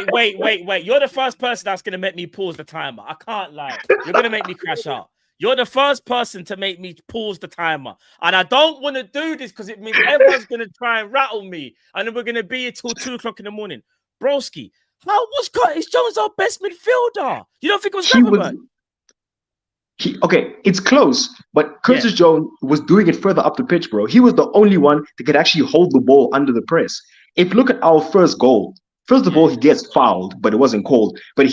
[SPEAKER 1] wait. You're the first person that's going to make me pause the timer. I can't lie. You're going to make me crash out. You're the first person to make me pause the timer. And I don't want to do this because it means everyone's going to try and rattle me. And then we're going to be here till 2 o'clock in the morning. Broski, how was Curtis Jones our best midfielder? You don't think it was Gravenberch?
[SPEAKER 7] Okay, it's close, but Curtis Jones was doing it further up the pitch, bro. He was the only one that could actually hold the ball under the press. If you look at our first goal, first of all, he gets fouled, but it wasn't called. But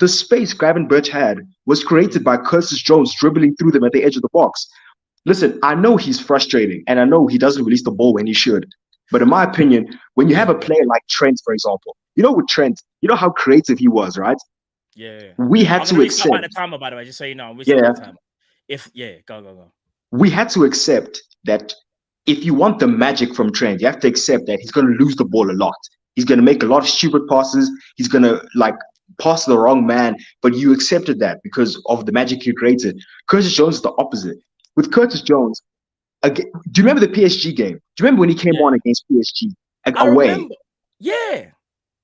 [SPEAKER 7] the space Gravenberch had was created by Curtis Jones dribbling through them at the edge of the box. Listen, I know he's frustrating, and I know he doesn't release the ball when he should. But in my opinion, when you have a player like Trent, for example, with Trent, you know how creative he was, right?
[SPEAKER 1] Yeah.
[SPEAKER 7] We had
[SPEAKER 1] I'm
[SPEAKER 7] to
[SPEAKER 1] gonna restart the
[SPEAKER 7] accept.
[SPEAKER 1] timer, by the way, just so you know. I'm
[SPEAKER 7] Yeah,
[SPEAKER 1] restarting the timer. Go.
[SPEAKER 7] we had to accept that if you want the magic from Trent, you have to accept that he's going to lose the ball a lot. He's going to make a lot of stupid passes. He's going to pass the wrong man. But you accepted that because of the magic you created. Curtis Jones is the opposite. With Curtis Jones, again, do you remember the PSG game? Do you remember when he came on against PSG
[SPEAKER 1] I
[SPEAKER 7] away?
[SPEAKER 1] remember. Yeah.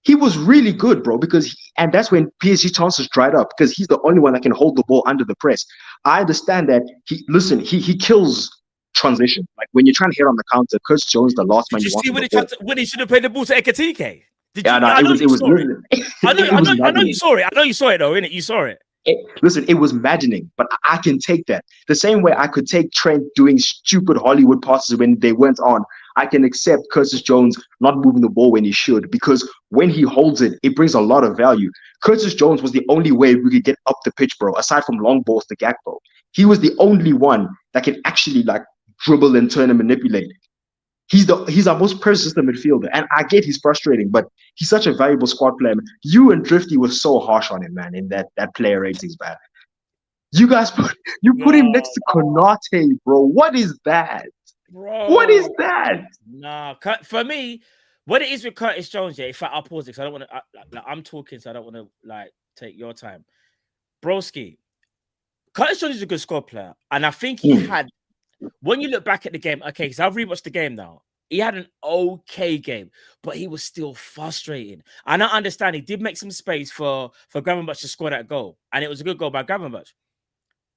[SPEAKER 7] He was really good, bro, and that's when PSG chances dried up because he's the only one that can hold the ball under the press. I understand that he kills transition. Like when you're trying to hit on the counter, Curtis Jones, the last man
[SPEAKER 1] Did
[SPEAKER 7] you
[SPEAKER 1] you
[SPEAKER 7] want
[SPEAKER 1] see
[SPEAKER 7] on
[SPEAKER 1] when
[SPEAKER 7] the ball.
[SPEAKER 1] when he should have played the ball to Ekatike? Did you?
[SPEAKER 7] Yeah, no,
[SPEAKER 1] I know
[SPEAKER 7] it was maddening.
[SPEAKER 1] I know you
[SPEAKER 7] maddening.
[SPEAKER 1] saw it. I know you saw it though, innit? You saw it.
[SPEAKER 7] Listen, it was maddening, but I can take that. The same way I could take Trent doing stupid Hollywood passes when they went on. I can accept Curtis Jones not moving the ball when he should, because when he holds it, it brings a lot of value. Curtis Jones was the only way we could get up the pitch, bro, aside from long balls to Gakpo. He was the only one that can actually dribble and turn and manipulate. He's our most persistent midfielder, and I get he's frustrating, but he's such a valuable squad player. You and Drifty were so harsh on him, man, in that player ratings, man. You guys put him next to Konate, bro. What is that?
[SPEAKER 1] Bro.
[SPEAKER 7] What is that?
[SPEAKER 1] Nah, for me, what it is with Curtis Jones, yeah. In fact, I'll pause it because I don't want to. I'm talking, so I don't want to take your time, broski. Curtis Jones is a good squad player, and I think he had. When you look back at the game, okay, because I've rewatched the game now. He had an okay game, but he was still frustrating. And I understand he did make some space for Gravenberch to score that goal, and it was a good goal by Gravenberch.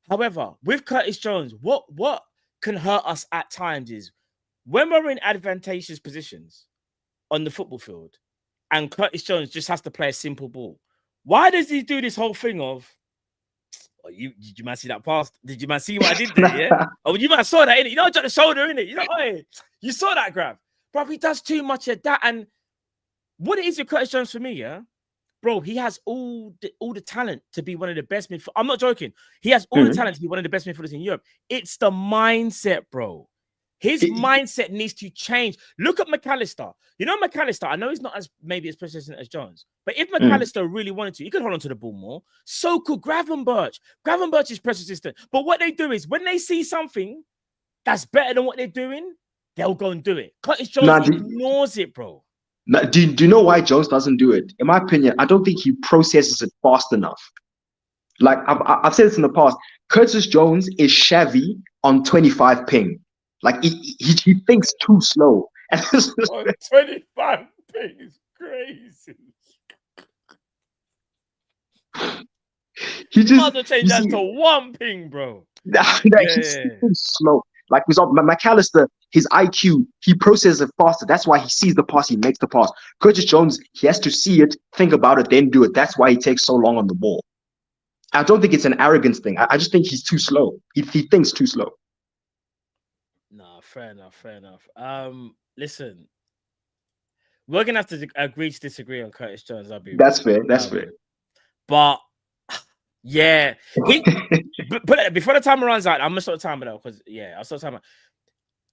[SPEAKER 1] However, with Curtis Jones, what can hurt us at times is when we're in advantageous positions on the football field, and Curtis Jones just has to play a simple ball. Why does he do this whole thing of? Oh, did you man see that pass? Did you man see what I did there? Yeah. Oh, you man saw that in it. You know, the shoulder in it. You know, hey, you saw that grab, bro. He does too much of that. And what it is with Curtis Jones for me, yeah, bro, he has all the talent to be one of the best midfielders. I'm not joking. He has all the talent to be one of the best midfielders in Europe. It's the mindset, bro. His mindset needs to change. Look at McAllister. You know, McAllister, I know he's not maybe as persistent as Jones, but if McAllister really wanted to, he could hold on to the ball more. So could Gravenberch. Gravenberch is persistent. But what they do is when they see something that's better than what they're doing, they'll go and do it. Curtis Jones ignores it, bro.
[SPEAKER 7] Do you know why Jones doesn't do it? In my opinion, I don't think he processes it fast enough. Like I've said this in the past, Curtis Jones is shabby on 25 ping. Like he thinks too slow.
[SPEAKER 1] 25 ping is crazy. He just change that to 1 ping, bro.
[SPEAKER 7] He's too slow. Like McAllister, his IQ, he processes it faster. That's why he sees the pass, he makes the pass. Curtis Jones, he has to see it, think about it, then do it. That's why he takes so long on the ball. I don't think it's an arrogance thing. I just think he's too slow. He thinks too slow.
[SPEAKER 1] No, fair enough. Listen, we're gonna have to agree to disagree on Curtis Jones.
[SPEAKER 7] That's fair.
[SPEAKER 1] But yeah, but before the timer runs out, I'm gonna start the timer though, because I'll start the timer.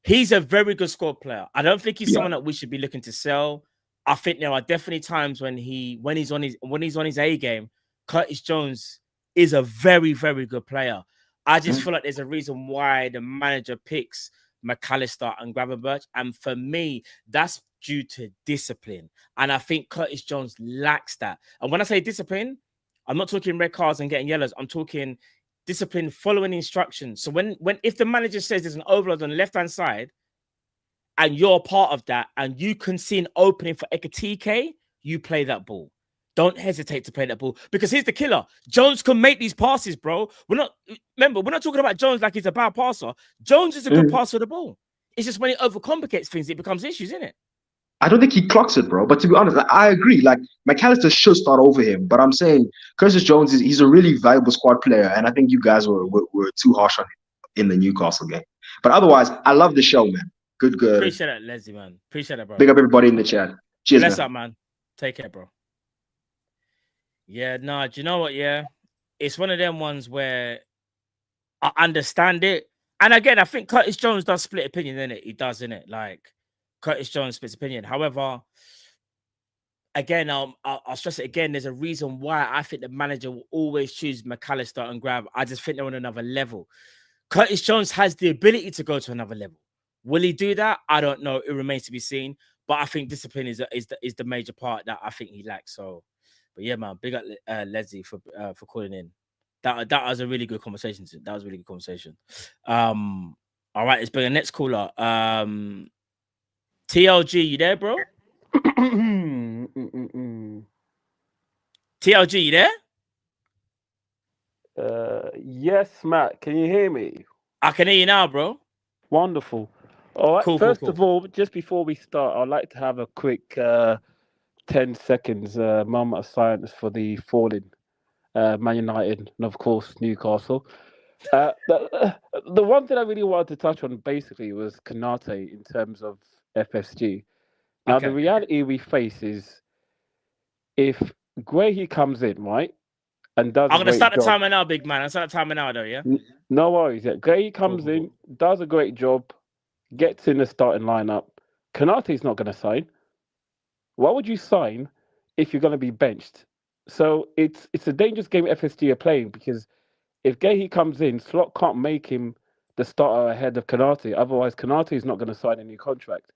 [SPEAKER 1] He's a very good squad player. I don't think he's someone that we should be looking to sell. I think there are definitely times when he's on his A game, Curtis Jones is a very, very good player. I just feel like there's a reason why the manager picks McAllister and Gravenberch. And for me, that's due to discipline. And I think Curtis Jones lacks that. And when I say discipline, I'm not talking red cards and getting yellows. I'm talking discipline, following instructions. So if the manager says there's an overload on the left-hand side and you're part of that and you can see an opening for Ekatike, you play that ball. Don't hesitate to play that ball, because here's the killer. Jones can make these passes, bro. We're not talking about Jones like he's a bad passer. Jones is a good passer of the ball. It's just when it overcomplicates things, it becomes issues, isn't it?
[SPEAKER 7] I don't think he clocks it, bro. But to be honest, I agree. Like McAllister should start over him. But I'm saying Curtis Jones he's a really valuable squad player, and I think you guys were too harsh on him in the Newcastle game. But otherwise, I love the show, man. Good.
[SPEAKER 1] Appreciate that, Leslie, man. Appreciate that, bro.
[SPEAKER 7] Big up everybody in the chat. Cheers,
[SPEAKER 1] Bless up, man. Take care, bro. Yeah, do you know what? Yeah, it's one of them ones where I understand it, And again, I think Curtis Jones does split opinion, innit? He does, innit? Like Curtis Jones splits opinion. However, again, I'll stress it again. There's a reason why I think the manager will always choose McAllister and Grab. I just think they're on another level. Curtis Jones has the ability to go to another level. Will he do that? I don't know. It remains to be seen. But I think discipline is the major part that I think he lacks. So, but yeah, man, big up Leslie for calling in. That was a really good conversation. That was a really good conversation. All right, let's bring the next caller. TLG, you there, bro? TLG, you there?
[SPEAKER 8] Yes, Matt. Can you hear me?
[SPEAKER 1] I can hear you now, bro.
[SPEAKER 8] Wonderful. All right.
[SPEAKER 1] Cool,
[SPEAKER 8] First
[SPEAKER 1] cool.
[SPEAKER 8] of all, just before we start, I'd like to have a quick 10 seconds moment of silence for the fallen Man United and, of course, Newcastle. The one thing I really wanted to touch on basically was Konate in terms of FSG. Now, the reality we face is if Guehi comes in, right, and does
[SPEAKER 1] I'm going to start the
[SPEAKER 8] job,
[SPEAKER 1] timer now, big man. I'll start the timer now, though, yeah?
[SPEAKER 8] No worries. Yeah. Guehi comes in, does a great job, gets in the starting lineup. Konate's not going to sign. Why would you sign if you're going to be benched? So it's a dangerous game FSG are playing because if Guehi comes in, Slot can't make him the starter ahead of Konate. Otherwise, Konate is not going to sign a new contract.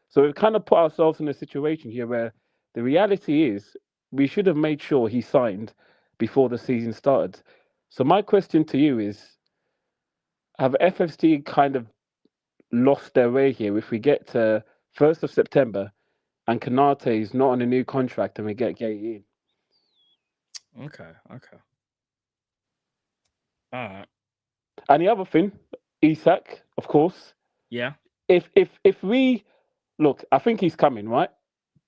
[SPEAKER 8] So we've kind of put ourselves in a situation here where the reality is we should have made sure he signed before the season started. So my question to you is, have FFC kind of lost their way here if we get to 1st of September and Konate is not on a new contract and we get Guehi in?
[SPEAKER 1] Okay. All right.
[SPEAKER 8] And the other thing, Isak, of course.
[SPEAKER 1] Yeah.
[SPEAKER 8] If we look, I think he's coming, right?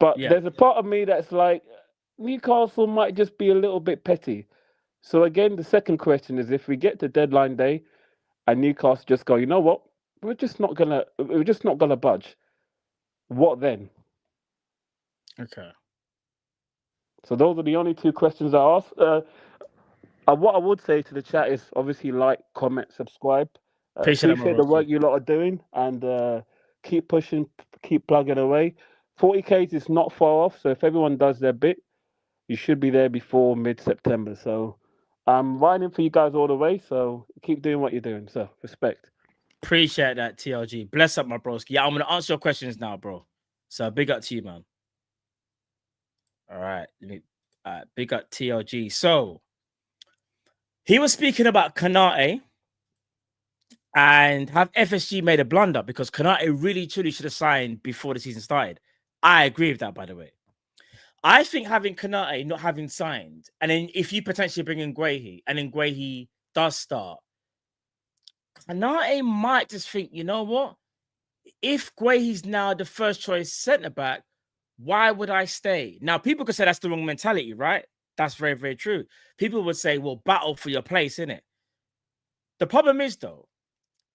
[SPEAKER 8] But there's a part of me that's like, Newcastle might just be a little bit petty. So again, the second question is, if we get to deadline day and Newcastle just go, you know what, we're just not gonna budge. What then?
[SPEAKER 1] Okay.
[SPEAKER 8] So those are the only two questions I asked. What I would say to the chat is obviously like, comment, subscribe. Appreciate the work you lot are doing, and keep pushing, keep plugging away. 40K is not far off, so if everyone does their bit, you should be there before mid-September. So I'm riding for you guys all the way, so keep doing what you're doing. So respect.
[SPEAKER 1] Appreciate that, TLG. Bless up, my broski. Yeah, I'm going to answer your questions now, bro. So big up to you, man. All right. Big up TLG. So he was speaking about Konate and have FSG made a blunder because Konate really, truly should have signed before the season started. I agree with that, by the way. I think having Konate not having signed, and then if you potentially bring in Guehi, and then Guehi does start, Konate might just think, you know what? If Guehi's now the first choice centre-back, why would I stay? Now, people could say that's the wrong mentality, right? That's very, very true. People would say, well, battle for your place, innit? The problem is, though,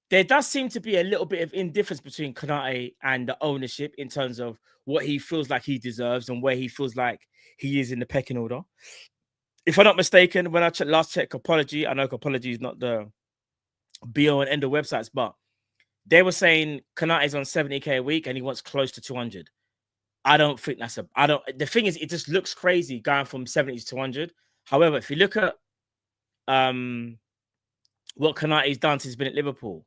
[SPEAKER 1] there does seem to be a little bit of indifference between Konate and the ownership in terms of what he feels like he deserves and where he feels like he is in the pecking order. If I'm not mistaken, when I last checked Kopology, I know Kopology is not the be-all and end of websites, but they were saying Konate is on 70K a week and he wants close to 200. I don't think that's the thing is, it just looks crazy going from 70 to 200. However, if you look at what Konate's done since he's been at Liverpool,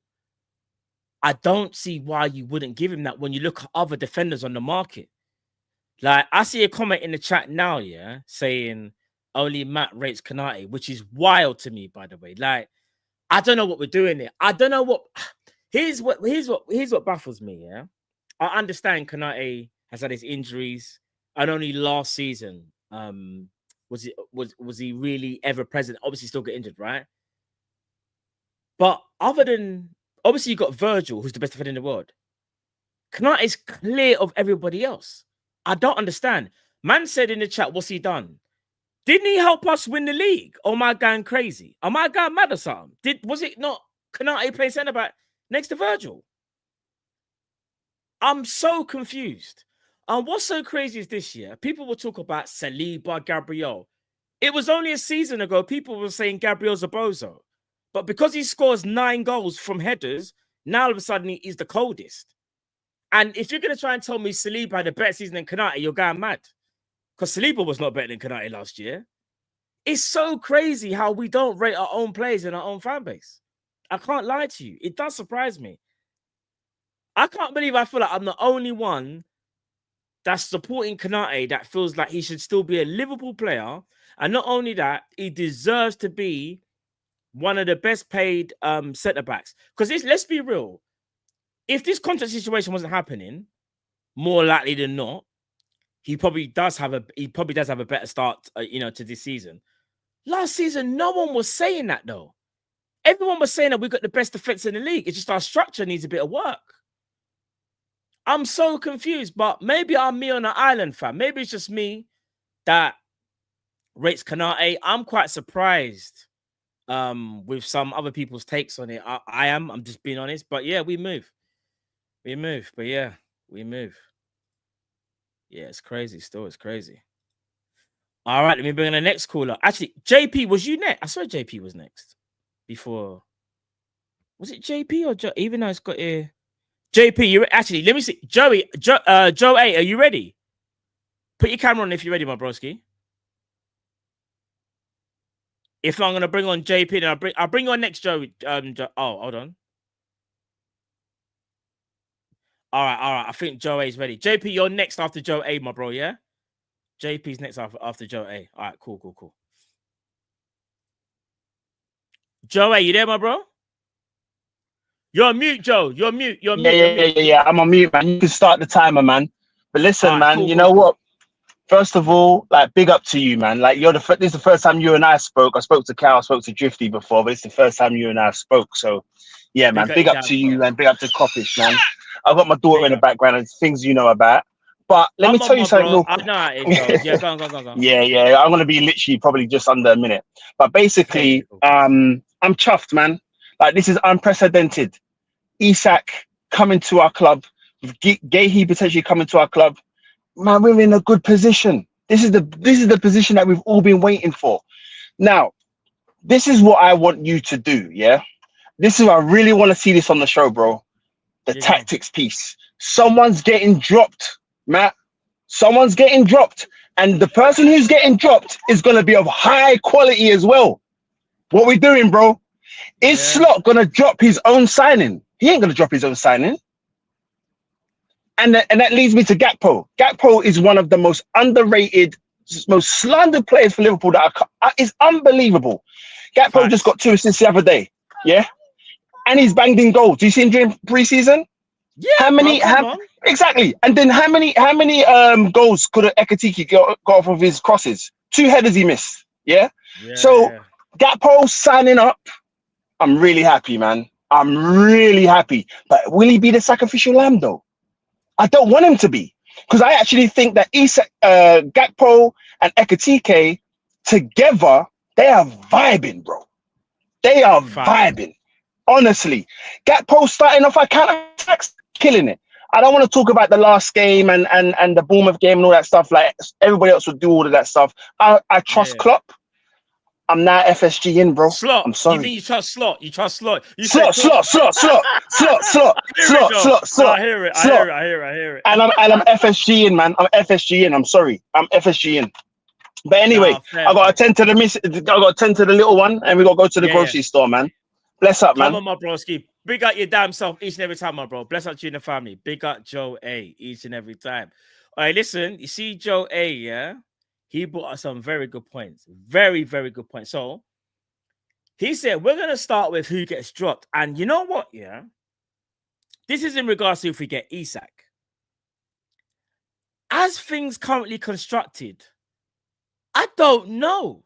[SPEAKER 1] I don't see why you wouldn't give him that when you look at other defenders on the market. Like, I see a comment in the chat now, yeah, saying only Matt rates Konate, which is wild to me, by the way. Like, I don't know what we're doing there. I don't know what. Here's what baffles me, yeah. I understand Konate has had his injuries, and only last season was he really ever present? Obviously, still get injured, right? But other than obviously, you got Virgil, who's the best defender in the world. Konate is clear of everybody else. I don't understand. Man said in the chat, what's he done? Didn't he help us win the league? Or am I going crazy? Am I going mad or something? Was it not Konate playing centre back next to Virgil? I'm so confused. And what's so crazy is this year, people will talk about Saliba, Gabriel. It was only a season ago, people were saying Gabriel's a bozo. But because he scores 9 goals from headers, now all of a sudden he's the coldest. And if you're going to try and tell me Saliba had a better season than Konate, you're going mad. Because Saliba was not better than Konate last year. It's so crazy how we don't rate our own players in our own fan base. I can't lie to you. It does surprise me. I can't believe I feel like I'm the only one that's supporting Konate that feels like he should still be a Liverpool player. And not only that, he deserves to be one of the best paid centre-backs. Because let's be real. If this contract situation wasn't happening, more likely than not, he probably does have a better start, to this season. Last season, no one was saying that though. Everyone was saying that we've got the best defense in the league. It's just our structure needs a bit of work. I'm so confused, but maybe I'm me on an island, fam. Maybe it's just me that rates Konate. I'm quite surprised with some other people's takes on it. I'm just being honest. But yeah, we move. But yeah, we move. Yeah, it's crazy still. It's crazy. All right, let me bring in the next caller. Actually, JP, was you next? I swear JP was next. Before. Was it JP or Joe? Even though it's got here. JP, you actually, let me see. Joe A, are you ready? Put your camera on if you're ready, my broski. If not, I'm gonna bring on JP, then I'll bring on next Joe. Oh, hold on. All right. I think Joe A is ready. JP, you're next after Joe A, my bro. Yeah. JP's next after Joe A. All right, cool. Joe A, you there, my bro? You're on mute, Joe. You're mute.
[SPEAKER 9] Yeah. I'm on mute, man. You can start the timer, man. But listen,
[SPEAKER 1] right,
[SPEAKER 9] man.
[SPEAKER 1] cool,
[SPEAKER 9] you know what? First of all, like, big up to you, man. Like, this is the first time you and I spoke. I spoke to Cal, I spoke to Drifty before, but it's the first time you and I spoke. So, yeah, man. Big up to you and big up to Kopish, man. I've got my daughter in the background and things you know about. But let me tell you something real quick.
[SPEAKER 1] Yeah, go on.
[SPEAKER 9] Yeah. I'm gonna be literally probably just under a minute. But basically, I'm chuffed, man. Like, this is unprecedented. Isak coming to our club, Gahey potentially coming to our club. Man, we're in a good position. This is the position that we've all been waiting for. Now, this is what I want you to do. Yeah, this is what I really want to see this on the show, bro. The tactics piece. Someone's getting dropped, Matt. Someone's getting dropped, and the person who's getting dropped is gonna be of high quality as well. What we doing, bro? Is Slot gonna drop his own signing? He ain't gonna drop his own signing. And that leads me to Gakpo. Gakpo is one of the most underrated, most slandered players for Liverpool that is unbelievable. Gakpo just got 2 assists the other day, yeah, and he's banged in goals. Do you see him during preseason?
[SPEAKER 1] Yeah.
[SPEAKER 9] How many? Exactly. And then how many goals could Ekatike got off of his crosses? 2 headers he missed. Yeah. So Gakpo signing up. I'm really happy, man. I'm really happy. But will he be the sacrificial lamb though? I don't want him to be, because I actually think that Isak, Gakpo and Ekatike together, they are vibing, bro. They are vibing. Honestly, Gakpo starting off our counter-attacks, killing it. I don't want to talk about the last game and the Bournemouth game and all that stuff. Like, everybody else would do all of that stuff. I trust Klopp. I'm now FSG in, bro.
[SPEAKER 1] Slot.
[SPEAKER 9] I'm sorry.
[SPEAKER 1] You mean you trust Slot? You trust Slot?
[SPEAKER 9] Slot.
[SPEAKER 1] I hear it.
[SPEAKER 9] And I'm FSG in, man. I'm FSG in. I'm sorry. I'm FSG in. But anyway, I got to attend to the little one, and we got to go to the grocery store, man. Bless up, man.
[SPEAKER 1] Come on, my broski. Big up your damn self each and every time, my bro. Bless up to you and the family. Big up Joe A each and every time. All right, listen. You see Joe A, yeah? He brought us some very good points. Very, very good points. So he said, we're going to start with who gets dropped. And you know what? Yeah. This is in regards to if we get Isak. As things currently constructed, I don't know.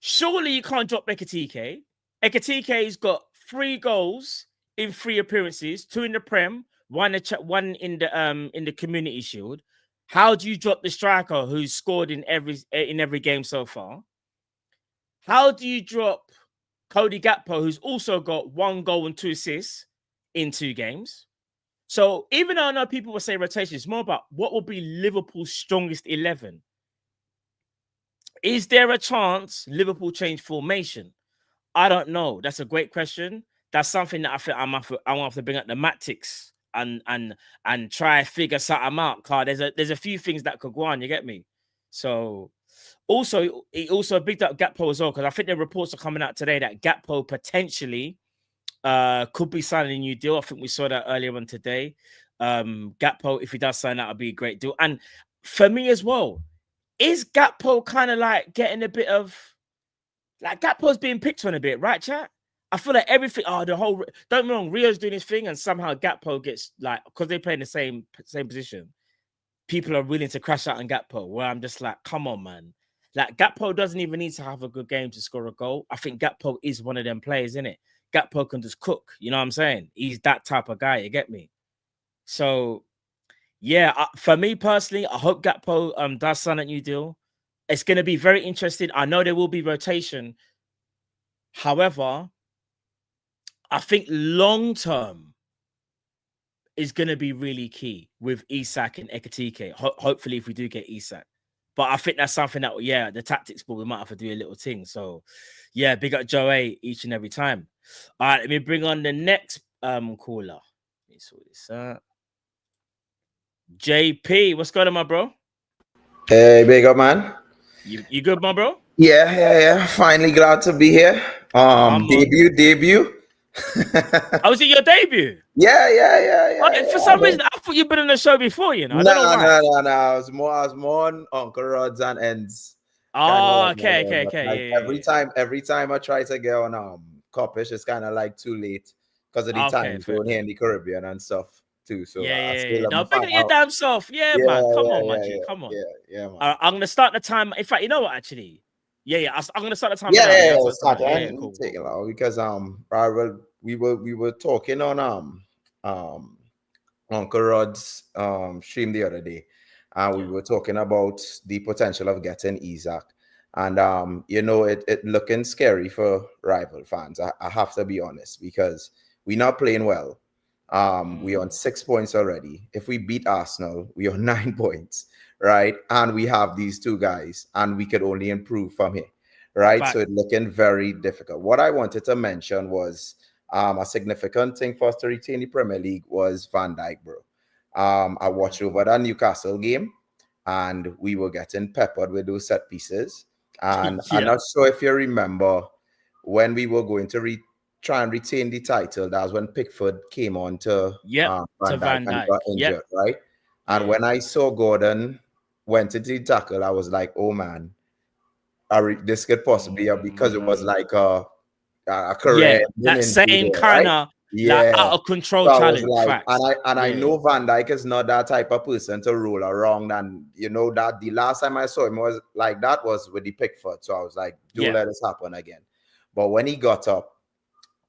[SPEAKER 1] Surely you can't drop Ekatike. Ekatike's got 3 goals in 3 appearances, 2 in the Prem, one in the Community Shield. How do you drop the striker who's scored in every game so far? How do you drop Cody Gakpo, who's also got 1 goal and 2 assists in 2 games? So even though I know people will say rotation, it's more about what will be Liverpool's strongest 11. Is there a chance Liverpool change formation? I don't know. That's a great question. That's something that I think I'm gonna have to bring up the matics and try figure something out. Cause there's a few things that could go on. You get me? So also he also bigged up Gakpo as well, because I think the reports are coming out today that Gakpo potentially could be signing a new deal. I think we saw that earlier on today. Gakpo, if he does sign, that would be a great deal. And for me as well, is Gakpo kind of like getting a bit of like Gakpo's being picked on a bit, right, chat? I feel like everything. Oh, the whole. Don't get me wrong. Rio's doing his thing, and somehow Gakpo gets like, because they play in the same position. People are willing to crash out on Gakpo. Where I'm just like, come on, man. Like Gakpo doesn't even need to have a good game to score a goal. I think Gakpo is one of them players, isn't it? Gakpo can just cook. You know what I'm saying? He's that type of guy. You get me? So, yeah. For me personally, I hope Gakpo does sign a new deal. It's going to be very interesting. I know there will be rotation. However, I think long term is going to be really key with Isak and Ekatike. Hopefully, if we do get Isak. But I think that's something that, yeah, the tactics ball, we might have to do a little thing. So, yeah, big up Joe A each and every time. All right, let me bring on the next caller. Let me sort this out. JP, what's going on, my bro?
[SPEAKER 10] Hey, big up, man.
[SPEAKER 1] You good, my bro?
[SPEAKER 10] Yeah. Finally glad to be here. Debut.
[SPEAKER 1] Oh, was it your debut?
[SPEAKER 10] Yeah.
[SPEAKER 1] For some reason, I thought you'd been on the show before, you know. I don't know why.
[SPEAKER 10] No. I was more on Uncle Rods and Ends.
[SPEAKER 1] Oh, okay.
[SPEAKER 10] Like, every time I try to get on Kop-ish, it's kind of like too late because of the time zone here in the Caribbean and stuff too. So
[SPEAKER 1] yeah. No, bring it your damn self. Yeah, man. Come on, man. Come on.
[SPEAKER 10] Yeah, man.
[SPEAKER 1] I'm gonna start the time. In fact, you know what? Actually, I'm gonna start the time.
[SPEAKER 10] Cool. Take it long because we were talking on Uncle Rod's stream the other day, and we were talking about the potential of getting Isak, and it looking scary for rival fans. I have to be honest, because we're not playing well. We're on 6 points already. If we beat Arsenal, we are 9 points, right? And we have these two guys, and we could only improve from here, right?
[SPEAKER 1] Fact.
[SPEAKER 10] So it's looking very difficult. What I wanted to mention was a significant thing for us to retain the Premier League was Van Dijk, bro. I watched over that Newcastle game, and we were getting peppered with those set pieces. And I'm not sure if you remember when we were going to try and retain the title. That was when Pickford came on to Van Dijk and got injured, right? And when I saw Gordon went into the tackle, I was like, oh man, this could possibly be, because it was like a career.
[SPEAKER 1] That same kind of like out of control challenge.
[SPEAKER 10] Like, I know Van Dijk is not that type of person to roll around, and that the last time I saw him was like that was with the Pickford. So I was like, don't let this happen again. But when he got up,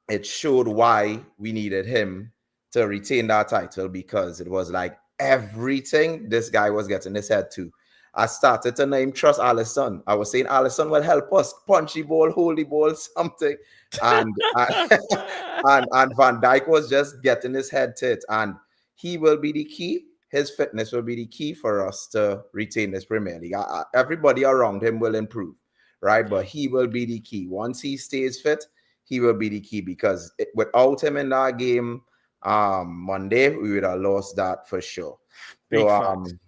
[SPEAKER 10] it showed why we needed him to retain that title, because it was like everything this guy was getting his head to. I started to name trust Alisson. I was saying Alisson will help us punch the ball, hold the ball, something. And and Van Dijk was just getting his head to it. And he will be the key. His fitness will be the key for us to retain this Premier League. Everybody around him will improve, right? But he will be the key. Once he stays fit, he will be the key, because without him in that game Monday, we would have lost that for sure.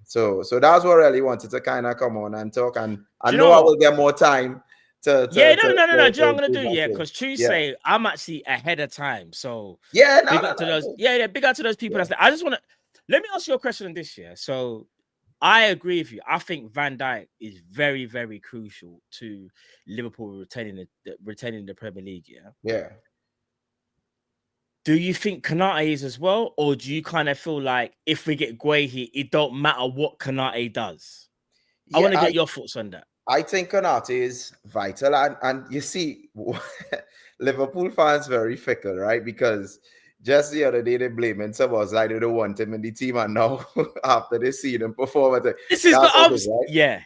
[SPEAKER 10] So that's what I really wanted to kind of come on and talk. And I know I will get more time to.
[SPEAKER 1] No. Do you know what I'm gonna do? Yeah, because Tuesday I'm actually ahead of time. So big up to those people. I just want to let me ask you a question on this year. So I agree with you. I think Van Dijk is very, very crucial to Liverpool retaining the Premier League.
[SPEAKER 10] Yeah.
[SPEAKER 1] Do you think Konate is as well, or do you kind of feel like if we get Guehi, it don't matter what Konate does? I want to get your thoughts on that.
[SPEAKER 10] I think Konate is vital, and you see, Liverpool fans very fickle, right? Because just the other day they blaming someone like they don't want him in the team, and now after they see him perform,
[SPEAKER 1] this is the ups, right?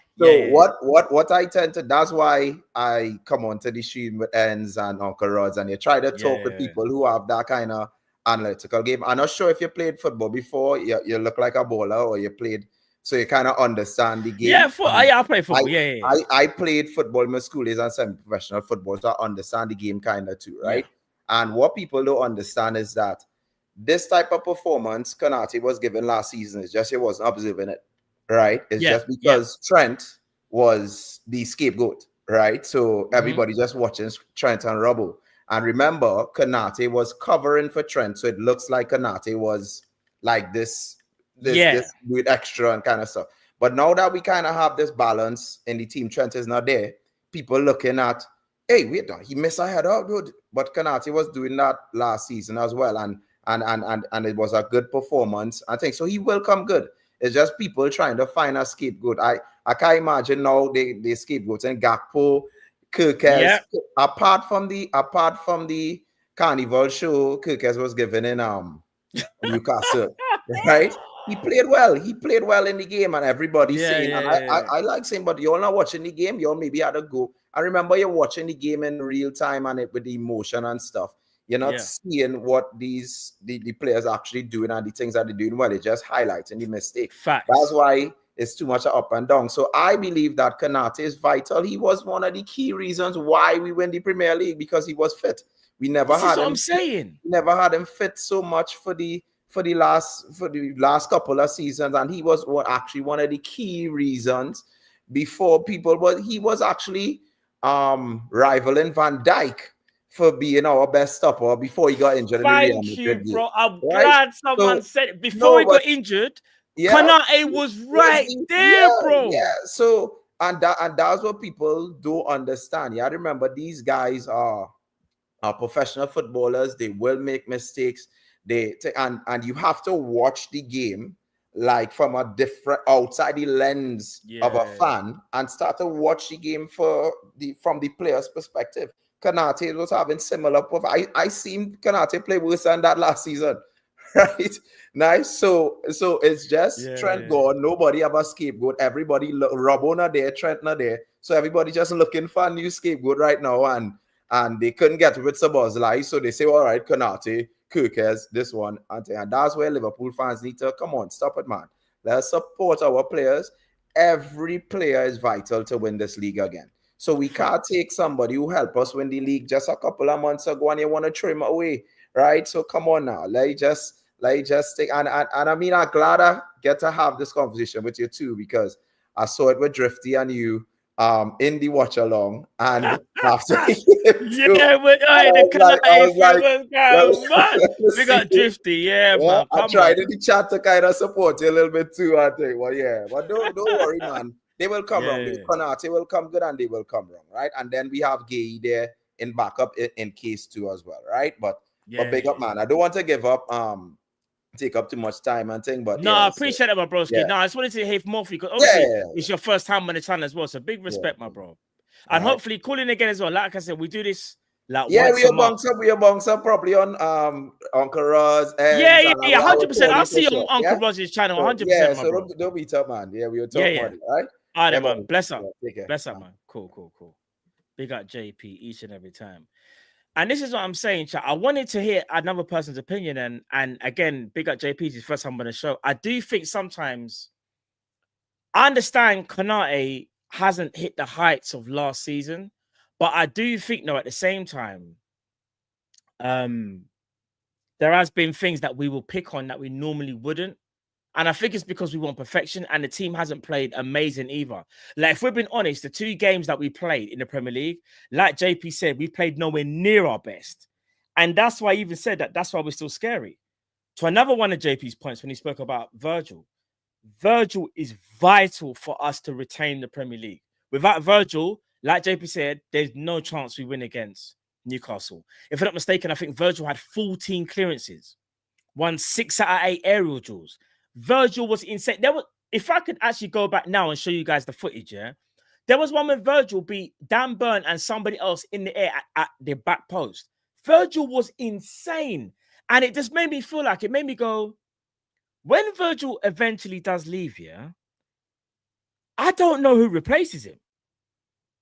[SPEAKER 10] What I tend to, that's why I come onto the stream with Ends and Uncle Rods, and you try to talk with people who have that kind of analytical game. I'm not sure if you played football before, you look like a baller, or you played so you kind of understand the game.
[SPEAKER 1] Yeah, I play football. Yeah.
[SPEAKER 10] I played football in my school days and semi-professional football, so I understand the game kind of too, right? Yeah. And what people don't understand is that this type of performance Konate was given last season is just he wasn't observing it, right? It's just because Trent was the scapegoat, right? So everybody just watching Trent and Robbo. And remember, Konate was covering for Trent, so it looks like Konate was like this with extra and kind of stuff. But now that we kind of have this balance in the team, Trent is not there. People looking at, hey, wait, he missed a header, dude. But Konate was doing that last season as well, and it was a good performance. I think so. He will come good. It's just people trying to find a scapegoat. I can't imagine now they scapegoats and Gakpo, Kirkes. Apart from the Carnival show, Kirkes was given in Newcastle, right? He played well. He played well in the game, and everybody's saying, I like saying, but you're not watching the game. You maybe had to go. I remember you're watching the game in real time and it with the emotion and stuff. You're not seeing what the players actually doing and the things that they're doing well. It's just highlighting the mistake.
[SPEAKER 1] Facts.
[SPEAKER 10] That's why it's too much up and down. So I believe that Konate is vital. He was one of the key reasons why we win the Premier League, because he was fit. We never had him. I'm saying. We never had him fit so much for the last couple of seasons, and he was actually one of the key reasons before people. But he was actually rivaling Van Dijk for being our best stopper before he got injured.
[SPEAKER 1] Thank you, bro. I'm glad someone said it. Before he got injured, Konate was right there, bro.
[SPEAKER 10] Yeah. So and that's what people don't understand. Yeah, remember these guys are professional footballers. They will make mistakes. And you have to watch the game like from a different outside the lens of a fan and start to watch the game from the player's perspective. Konate was having similar. I seen Konate play worse than that last season, right? Nice. So it's just Trent gone. Nobody have a scapegoat. Everybody, Robbo not there, Trent not there. So everybody just looking for a new scapegoat right now, and they couldn't get with Szoboszlai. So they say, all right, Konate, Kirkes, this one, and that's where Liverpool fans need to come on, stop it, man. Let's support our players. Every player is vital to win this league again. So we can't take somebody who helped us win the league just a couple of months ago and you want to throw him away, right? So come on now, let's just take. And I mean, I'm glad I get to have this conversation with you too, because I saw it with Drifty and you in the watch along, and after we
[SPEAKER 1] got Drifty, man.
[SPEAKER 10] I tried in the chat to kind of support you a little bit too, I think. Well, but don't worry, man. They will come wrong. Konate will come good and they will come wrong, right? And then we have Gay there in backup in case too as well, right? But big up, man. I don't want to give up, take up too much time and thing, but
[SPEAKER 1] I appreciate it, my broski. No, I just wanted to hear more for you because obviously it's your first time on the channel as well. So big respect, my bro. And hopefully calling again as well. Like I said, we do this like
[SPEAKER 10] we are bunks up probably on Uncle Roz.
[SPEAKER 1] 100%. I'll see you on Uncle Roz's channel 100%.
[SPEAKER 10] Yeah, so don't be tough, man. Yeah, we'll talk money, right?
[SPEAKER 1] All right, man. Bless up. Bless up, man. Cool. Big up JP each and every time. And this is what I'm saying, chat. I wanted to hear another person's opinion, and again, big up JP's his first time on the show. I do think sometimes I understand Konate hasn't hit the heights of last season, but I do think at the same time, there has been things that we will pick on that we normally wouldn't. And I think it's because we want perfection and the team hasn't played amazing either. Like, if we've been honest, the 2 games that we played in the Premier League, like JP said, we played nowhere near our best. And that's why I even said that's why we're still scary. To another one of JP's points when he spoke about Virgil. Virgil is vital for us to retain the Premier League. Without Virgil, like JP said, there's no chance we win against Newcastle. If I'm not mistaken, I think Virgil had 14 clearances, won 6 out of 8 aerial duels. Virgil was insane. If I could actually go back now and show you guys the footage, there was one when Virgil beat Dan Burn and somebody else in the air at the back post. Virgil was insane. And it just made me feel like, it made me go, when Virgil eventually does leave, I don't know who replaces him.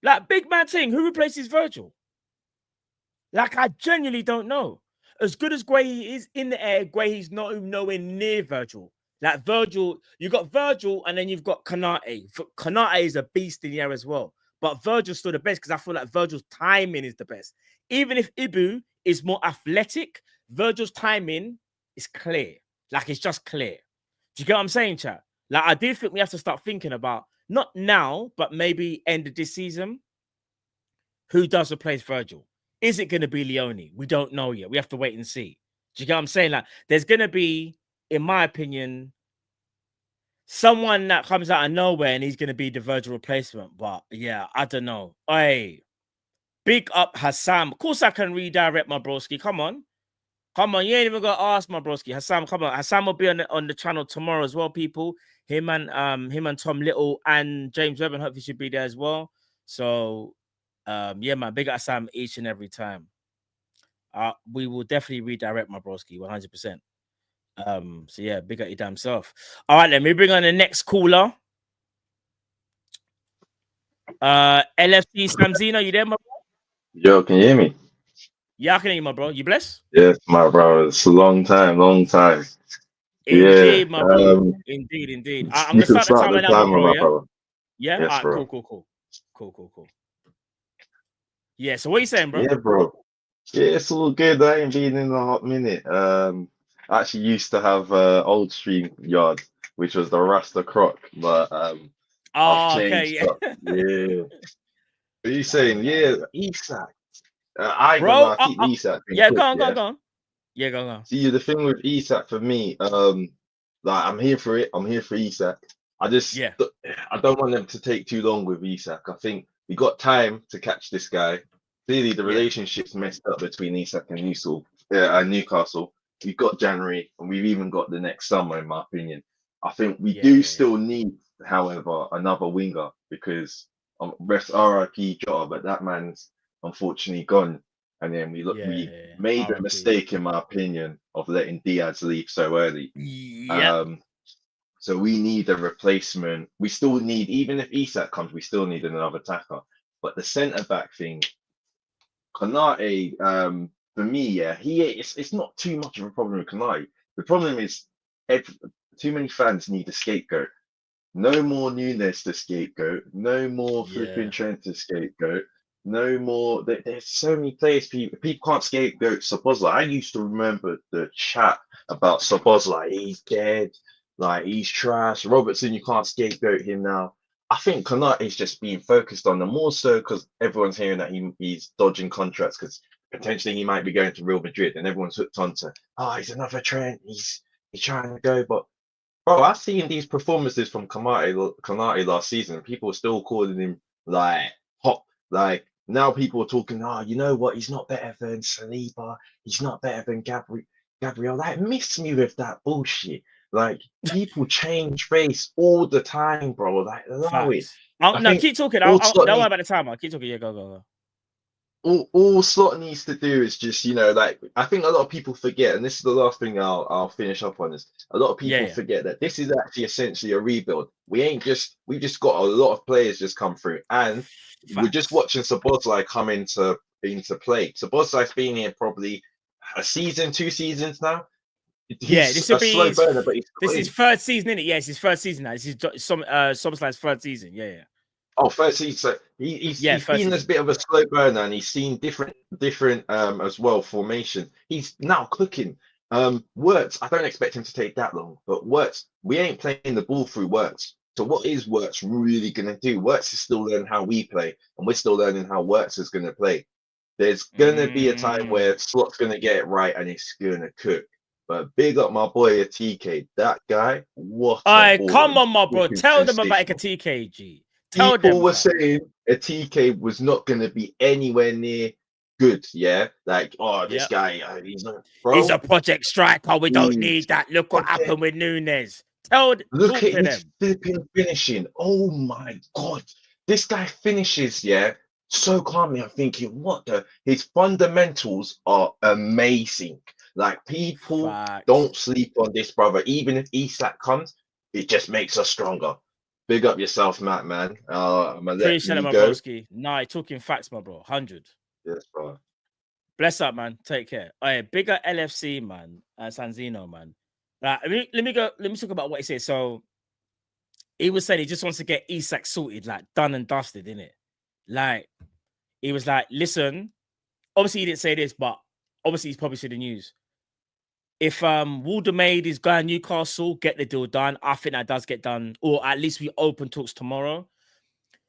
[SPEAKER 1] Like, big man thing, who replaces Virgil? Like, I genuinely don't know. As good as Guehi is in the air, Guehi's not nowhere near Virgil. Like Virgil, you got Virgil, and then you've got Konate. Konate is a beast in the air as well. But Virgil's still the best because I feel like Virgil's timing is the best. Even if Ibu is more athletic, Virgil's timing is clear. Like it's just clear. Do you get what I'm saying, chat? Like I do think we have to start thinking about not now, but maybe end of this season. Who does replace Virgil? Is it going to be Leone? We don't know yet. We have to wait and see. Do you get what I'm saying? Like there's going to be, in my opinion, someone that comes out of nowhere and he's going to be the Virgil replacement. But yeah, I don't know. Hey, big up Hassam. Of course I can redirect my broski. Come on. Come on. You ain't even got to ask my broski. Hassam, come on. Hassam will be on the channel tomorrow as well, people. Him and Tom Little and James Webb, and hopefully should be there as well. So yeah, man, big up Hassam each and every time. We will definitely redirect my broski 100%. So yeah, big up your damn self. All right, let me bring on the next caller. LFC Samzino, you there, my bro?
[SPEAKER 11] Yo, can you hear me?
[SPEAKER 1] Yeah, I can hear you, my bro. You blessed?
[SPEAKER 11] Yes, my bro. It's a long time.
[SPEAKER 1] Indeed,
[SPEAKER 11] Yeah.
[SPEAKER 1] my bro. Indeed. I'm
[SPEAKER 11] You
[SPEAKER 1] gonna
[SPEAKER 11] can
[SPEAKER 1] start the timer now, my bro. Yeah.
[SPEAKER 11] brother.
[SPEAKER 1] Yeah.
[SPEAKER 11] Yes,
[SPEAKER 1] All right.
[SPEAKER 11] bro.
[SPEAKER 1] Cool. Yeah. So what are you saying, bro?
[SPEAKER 11] Yeah, bro. Yeah, it's all good. I ain't been in a hot minute. I actually used to have Old Stream Yard, which was the Rasta Croc, but I've changed
[SPEAKER 1] okay,
[SPEAKER 11] up. Yeah. What are you saying? Yeah, Isak. I ain't gonna
[SPEAKER 1] bro.
[SPEAKER 11] lie, keep the Isak thing
[SPEAKER 1] Yeah,
[SPEAKER 11] quick,
[SPEAKER 1] go on. Yeah, go on.
[SPEAKER 11] See, the thing with Isak for me, like I'm here for it. I'm here for Isak. I don't want them to take too long with Isak. I think we got time to catch this guy. Clearly, the relationship's messed up between Isak and Newcastle. We've got January, and we've even got the next summer, in my opinion. I think we do still need, however, another winger
[SPEAKER 1] because
[SPEAKER 11] rest RIP Jota, but that man's unfortunately gone. And then we made a mistake, in my opinion, of letting Diaz leave so early. So we need a replacement. We still need, even if Isak comes, we still need another attacker. But the centre back thing, Konate, for me, it's not too much of a problem with Konate. The problem is too many fans need a scapegoat. No more Nunes to scapegoat. No more flipping Trent to scapegoat. No more. There's so many players. People can't scapegoat Szoboszlai. I used to remember the chat about Szoboszlai. He's dead. Like he's trash. Robertson, you can't scapegoat him now. I think Konate is just being focused on them more so because everyone's hearing that he's dodging contracts because potentially he might be going to Real Madrid, and everyone's hooked onto, he's another Trent. He's trying to go, but. Bro, I've seen these performances from Konate last season, and people are still calling him like hot. Like now, people are talking. You know what? He's not better than Saliba. He's not better than Gabriel. Like, miss me with that bullshit. Like people change face all the time, bro. Like allow it.
[SPEAKER 1] No, keep talking. Don't worry about the timer. Keep talking. Yeah, go.
[SPEAKER 11] All Slot needs to do is just, like I think a lot of people forget, and this is the last thing I'll finish up on, is a lot of people forget that this is actually essentially a rebuild. We just got a lot of players just come through, and we're just watching Szoboszlai come into play. Szoboszlai's been here probably a season, 2 seasons now.
[SPEAKER 1] This will be
[SPEAKER 11] slow burner, but
[SPEAKER 1] this is third season, isn't it? Yeah, it's his first season now. This is Szoboszlai's third season. Yeah.
[SPEAKER 11] Oh, first season. So he's been a bit of a slow burner, and he's seen different as well formation. He's now cooking. Wirtz, I don't expect him to take that long, but Wirtz, we ain't playing the ball through Wirtz. So what is Wirtz really gonna do? Wirtz is still learning how we play, and we're still learning how Wirtz is gonna play. There's gonna be a time where Slot's gonna get it right, and it's gonna cook. But big up my boy TK, that guy. What?
[SPEAKER 1] Come on, my bro. Tell them about TKG.
[SPEAKER 11] People were saying a TK was not going to be anywhere near good. Yeah, like this guy, he's not. Bro,
[SPEAKER 1] he's a project striker. We don't need that. Look what happened with Nunes.
[SPEAKER 11] Look at his flipping finishing. Oh my god, this guy finishes so calmly. I'm thinking, his fundamentals are amazing. Like people don't sleep on this brother. Even if Isak comes, it just makes us stronger. Big up yourself, Matt, man. I'm gonna let you
[SPEAKER 1] my
[SPEAKER 11] go.
[SPEAKER 1] broski. Nah, talking facts, my bro. 100.
[SPEAKER 11] Yes, bro.
[SPEAKER 1] Bless up, man. Take care. Bigger LFC, man. Sanzino, man. Right, let me go. Let me talk about what he said. So he was saying he just wants to get Isak sorted, like done and dusted, innit? Like he was like, listen. Obviously, he didn't say this, but obviously he's probably seen the news. If Waldemade is going Newcastle, get the deal done. I think that does get done, or at least we open talks tomorrow.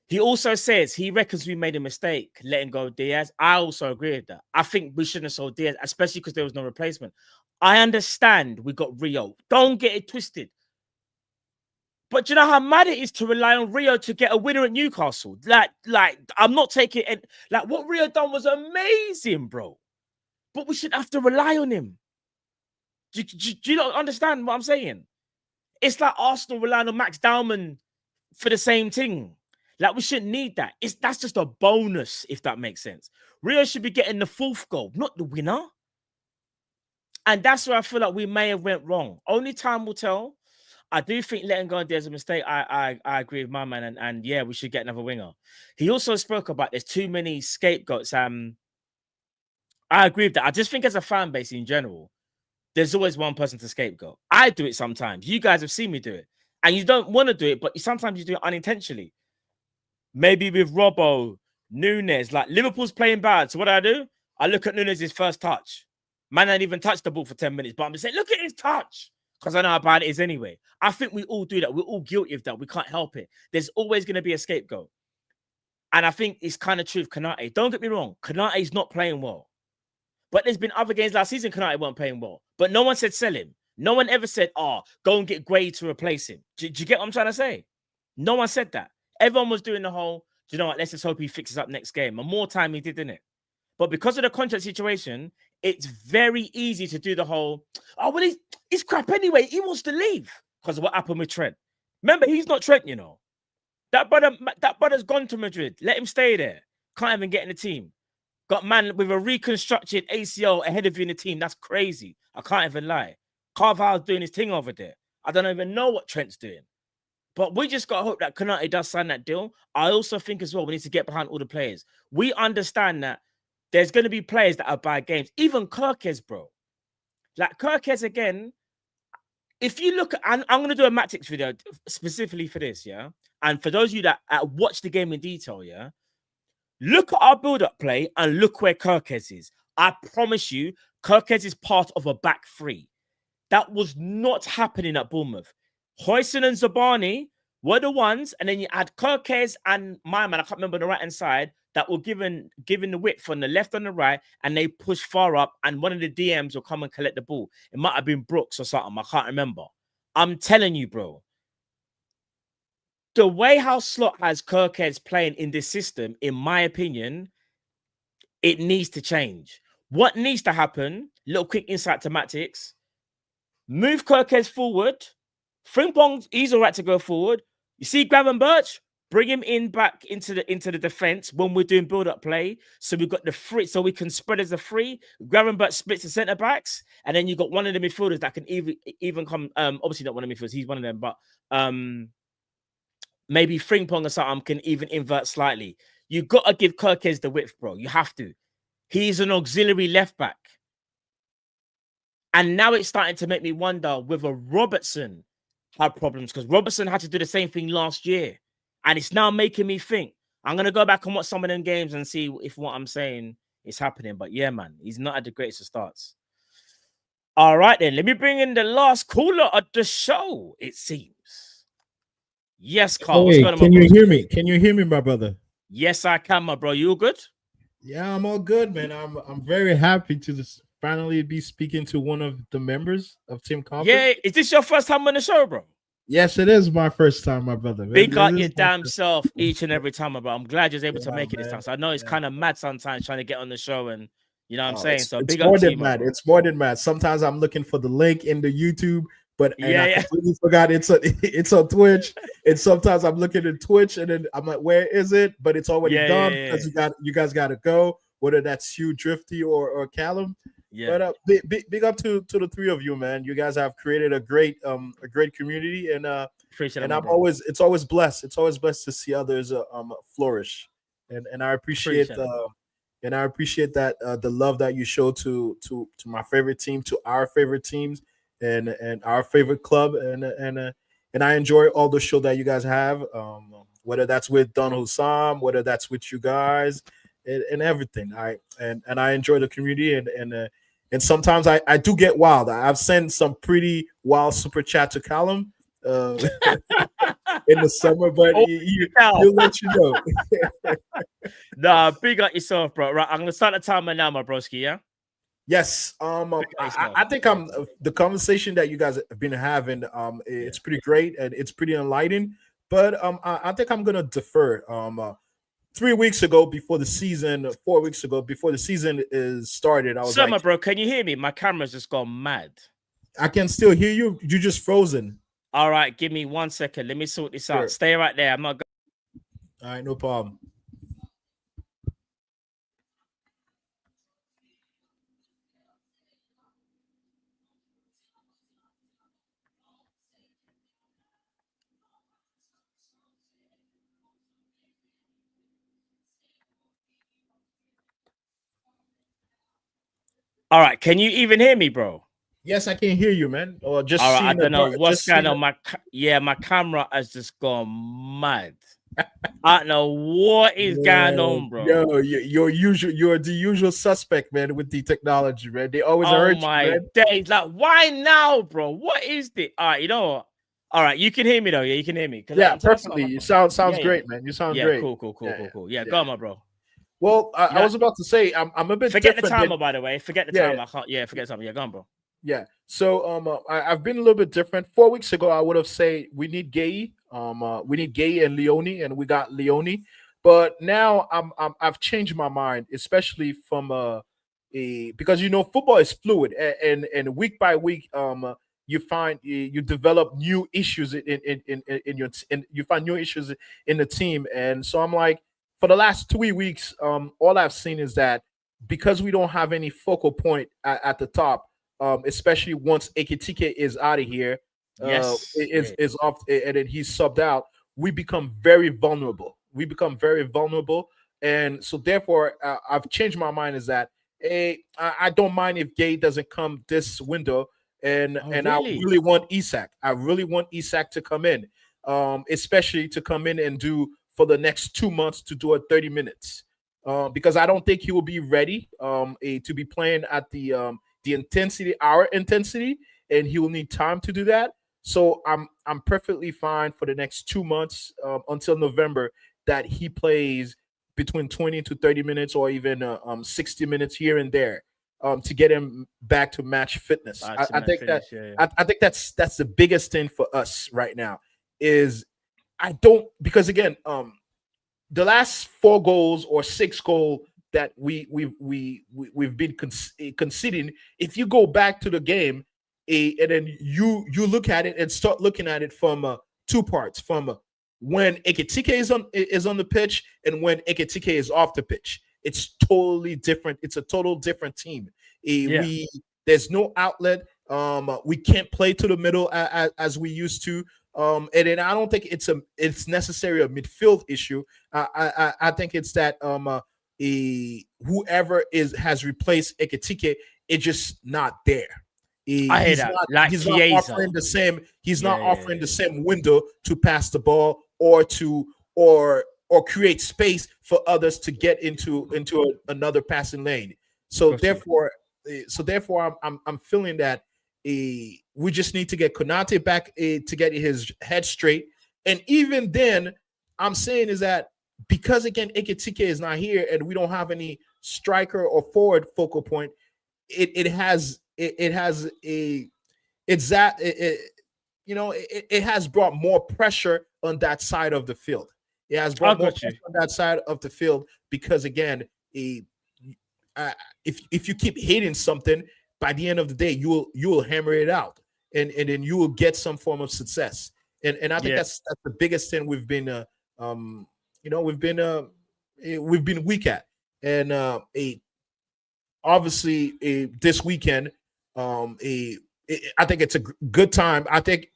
[SPEAKER 1] He also says he reckons we made a mistake letting go of Diaz. I also agree with that. I think we shouldn't have sold Diaz, especially because there was no replacement. I understand we got Rio. Don't get it twisted. But do you know how mad it is to rely on Rio to get a winner at Newcastle? Like I'm not taking it. Like what Rio done was amazing, bro. But we shouldn't have to rely on him. Do you not understand what I'm saying? It's like Arsenal relying on Max Dowman for the same thing. Like we shouldn't need that. That's just a bonus, if that makes sense. Rio should be getting the 4th goal, not the winner. And that's where I feel like we may have went wrong. Only time will tell. I do think letting go there's a mistake. I agree with my man, and yeah, we should get another winger. He also spoke about there's too many scapegoats. I agree with that. I just think as a fan base in general, there's always one person to scapegoat. I do it sometimes. You guys have seen me do it. And you don't want to do it, but sometimes you do it unintentionally. Maybe with Robbo, Nunes, like Liverpool's playing bad. So what do? I look at Nunes' first touch. Man ain't even touched the ball for 10 minutes, but I'm just saying, look at his touch. Because I know how bad it is anyway. I think we all do that. We're all guilty of that. We can't help it. There's always going to be a scapegoat. And I think it's kind of true of Konate. Don't get me wrong. Konate's not playing well. But there's been other games last season Konate weren't playing well. But no one said sell him. No one ever said, go and get Gray to replace him. Do you get what I'm trying to say? No one said that. Everyone was doing the whole, do you know what, let's just hope he fixes up next game. And more time he did, didn't it? But because of the contract situation, it's very easy to do the whole, well, he's crap anyway. He wants to leave because of what happened with Trent. Remember, he's not Trent, you know. That brother's gone to Madrid. Let him stay there. Can't even get in the team. Got man with a reconstructed ACL ahead of you in the team. That's crazy. I can't even lie. Carvalho's doing his thing over there. I don't even know what Trent's doing. But we just got to hope that Konate does sign that deal. I also think as well, we need to get behind all the players. We understand that there's going to be players that are bad games. Even Kirkes, bro. Like Kirkes again, if you look at, I'm going to do a Matix video specifically for this, yeah? And for those of you that watch the game in detail, yeah? Look at our build-up play and look where Kirkes is. I promise you, Kirkes is part of a back three. That was not happening at Bournemouth. Hoyson and Zabani were the ones, and then you had Kirkes and my man, I can't remember, on the right-hand side, that were given the width on the left and the right, and they push far up, and one of the DMs will come and collect the ball. It might have been Brooks or something. I can't remember. I'm telling you, bro. The way how Slot has Kirkes playing in this system, in my opinion, it needs to change. What needs to happen, little quick insight to Matix, move Kirkes forward. Frimpong, he's all right to go forward. You see Gravenberch, bring him in back into the defense when we're doing build-up play. So we've got the free, so we can spread as a free. Gravenberch splits the centre backs, and then you got one of the midfielders that can even come. Obviously not one of the midfielders, he's one of them, but maybe Frimpong or something can even invert slightly. You got to give Kirkes the width, bro. You have to. He's an auxiliary left back. And now it's starting to make me wonder whether Robertson had problems, because Robertson had to do the same thing last year. And it's now making me think. I'm going to go back and watch some of them games and see if what I'm saying is happening. But yeah, man, he's not at the greatest of starts. All right, then. Let me bring in the last caller of the show, it seems. Yes, Carl.
[SPEAKER 12] Hey, can you hear me? Can you hear me, my brother?
[SPEAKER 1] Yes, I can, my bro. You all good?
[SPEAKER 12] Yeah, I'm all good, man. I'm very happy to finally be speaking to one of the members of Team Kop-ish.
[SPEAKER 1] Yeah, is this your first time on the show, bro?
[SPEAKER 12] Yes, it is my first time, my brother.
[SPEAKER 1] Big up your damn self each and every time, bro. I'm glad you're able to make it this time. So I know it's kind of mad sometimes trying to get on the show, and you know what I'm saying. So
[SPEAKER 12] it's
[SPEAKER 1] big
[SPEAKER 12] more
[SPEAKER 1] up
[SPEAKER 12] than
[SPEAKER 1] to you,
[SPEAKER 12] mad. It's more than mad. Sometimes I'm looking for the link in the YouTube, but I completely forgot it's on Twitch. And sometimes I'm looking at Twitch, and then I'm like, where is it? But it's already done because you guys got to go. Whether that's Hugh Drifty or Callum. Yeah. But big up to the three of you, man. You guys have created a great community, and it's always blessed. It's always blessed to see others flourish, and I appreciate that the love that you show to my favorite team, to our favorite teams, and our favorite club, and I enjoy all the show that you guys have. Whether that's with Don Hussam, whether that's with you guys, and everything. And I enjoy the community, and sometimes I do get wild. I've sent some pretty wild super chat to Callum in the summer, but he'll let you know.
[SPEAKER 1] Nah, big up yourself, bro. Right, I'm gonna start the timer now, my broski. Yeah.
[SPEAKER 12] Yes. I think the conversation that you guys have been having. It's pretty great and it's pretty enlightening. But I think I'm gonna defer. 3 weeks ago, before the season, 4 weeks ago, before the season is started, I was
[SPEAKER 1] Summer, bro, can you hear me? My camera's just gone mad.
[SPEAKER 12] I can still hear you. You just frozen.
[SPEAKER 1] All right, give me 1 second. Let me sort this out. Stay right there. I'm not.
[SPEAKER 12] All right, no problem.
[SPEAKER 1] All right, can you even hear me, bro?
[SPEAKER 12] Yes, I can hear you, man. Or just
[SPEAKER 1] all right, I don't know what's going on. My camera has just gone mad. I don't know what is going on, bro.
[SPEAKER 12] Yo, you're the usual suspect, man, with the technology, man. They always
[SPEAKER 1] oh
[SPEAKER 12] urge
[SPEAKER 1] my
[SPEAKER 12] you, man.
[SPEAKER 1] days. Like, why now, bro? What is this? All right, you know what? All right, you can hear me though. Yeah, you can hear me.
[SPEAKER 12] Yeah, perfectly. You sounds great, man. You sound great.
[SPEAKER 1] Cool. Yeah, go on, my bro.
[SPEAKER 12] Well, I was about to say I'm a bit
[SPEAKER 1] forget
[SPEAKER 12] different
[SPEAKER 1] the timer, by the way. Forget the timer. I can't. Yeah, forget the timer. Yeah, go on, bro.
[SPEAKER 12] Yeah. So I've been a little bit different. 4 weeks ago, I would have said we need Gay. We need Gay and Leone, and we got Leone. But now I've changed my mind, especially from because football is fluid, and week by week you find you develop new issues you find new issues in the team, and so I'm like, for the last 3 weeks, all I've seen is that because we don't have any focal point at the top, especially once Ekitike is out of here, is off, and then he's subbed out, we become very vulnerable. And so therefore, I've changed my mind. Is that I don't mind if Gay doesn't come this window, and
[SPEAKER 1] really?
[SPEAKER 12] I really want Isak. I really want Isak to come in, especially to come in and do for the next 2 months to do 30 minutes, because I don't think he will be ready to be playing at the intensity, our intensity, and he will need time to do that. So I'm perfectly fine for the next 2 months until November that he plays between 20 to 30 minutes or even 60 minutes here and there to get him back to match fitness. I think that's the biggest thing for us right now. Is because again, the last 4 goals or 6 goals that we've been conceding, if you go back to the game, and then you look at it and start looking at it from 2 parts: from when Ekitike is on the pitch and when Ekitike is off the pitch. It's totally different. It's a total different team. There's no outlet. We can't play to the middle as we used to. And then I don't think it's necessarily a midfield issue. I think it's that whoever has replaced Ekitike is just not there. He's not offering the same. He's not offering the same window to pass the ball or create space for others to get into another passing lane. So therefore, I'm feeling that we just need to get Konate back to get his head straight. And even then, I'm saying is that because again Ekitike is not here and we don't have any striker or forward focal point, it has brought more pressure on that side of the field. It has brought more pressure on that side of the field because again, if you keep hitting something, by the end of the day, you will hammer it out, and then you will get some form of success. And I think that's the biggest thing we've been we've been weak at. And obviously this weekend, I think it's a good time. I think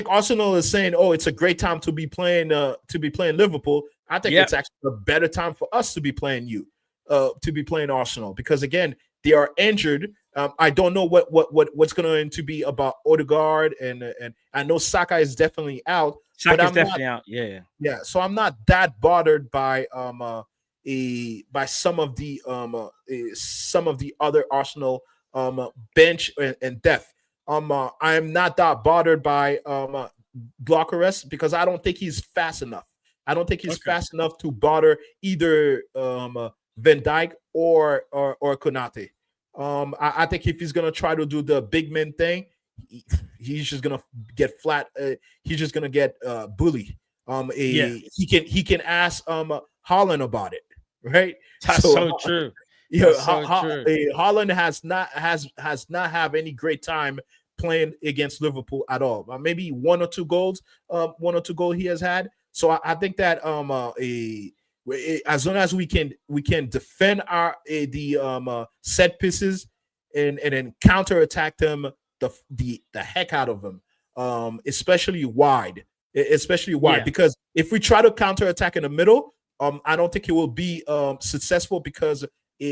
[SPEAKER 12] Arsenal is saying, "Oh, it's a great time to be playing Liverpool." I think it's actually a better time for us to be playing you. to be playing Arsenal because again they are injured. I don't know what's going to be about Odegaard and I know Saka is definitely out.
[SPEAKER 1] Saka is definitely out. Yeah.
[SPEAKER 12] Yeah. So I'm not that bothered by some of the other Arsenal bench and depth. I am not that bothered by Blockers because I don't think he's fast enough. I don't think he's fast enough to bother either Van Dijk or Konate. I think if he's gonna try to do the big man thing, he's just gonna get flat. He's just gonna get bullied. He can ask Holland about it, right?
[SPEAKER 1] That's so true.
[SPEAKER 12] Yeah, Holland has not have any great time playing against Liverpool at all. Maybe one or two goals he has had. So I think that as long as we can defend our the set pieces and then counterattack them the heck out of them, especially wide because if we try to counterattack in the middle, I don't think it will be successful because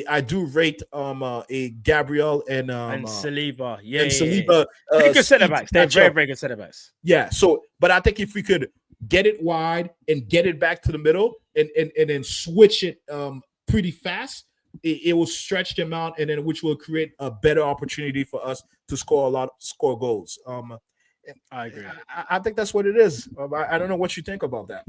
[SPEAKER 12] I do rate a Gabriel and
[SPEAKER 1] Saliba.
[SPEAKER 12] Saliba.
[SPEAKER 1] Pretty good centre backs. They're very, very good centre backs.
[SPEAKER 12] Yeah. So, but I think if we could get it wide and get it back to the middle and then switch it pretty fast, it will stretch them out and then which will create a better opportunity for us to score goals.
[SPEAKER 1] I agree.
[SPEAKER 12] I think that's what it is. I don't know what you think about that.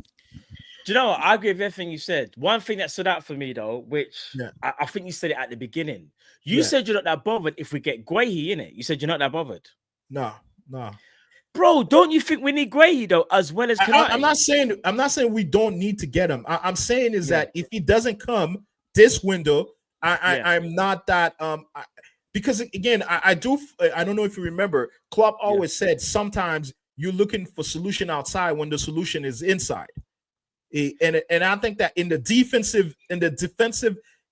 [SPEAKER 1] Do you know what? I agree with everything you said. One thing that stood out for me, though, which I think you said it at the beginning. You said you're not that bothered if we get Guehi in it. You said you're not that bothered.
[SPEAKER 12] No.
[SPEAKER 1] Bro, don't you think we need Guehi, though, as well as Konate?
[SPEAKER 12] I'm not saying we don't need to get him. I'm saying is that if he doesn't come this window, I'm not that because again, I don't know if you remember, Klopp always said sometimes you're looking for solution outside when the solution is inside. And I think that in the defensive,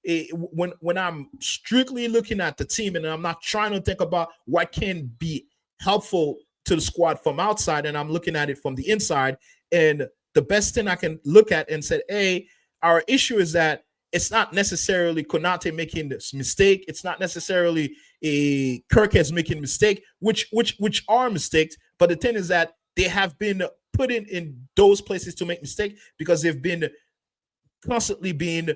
[SPEAKER 12] when I'm strictly looking at the team and I'm not trying to think about what can be helpful to the squad from outside, and I'm looking at it from the inside, and the best thing I can look at and say, hey, our issue is that it's not necessarily Konate making this mistake. It's not necessarily Kirkhead's making mistake, which are mistakes. But the thing is that they have been put in those places to make mistakes because they've been constantly being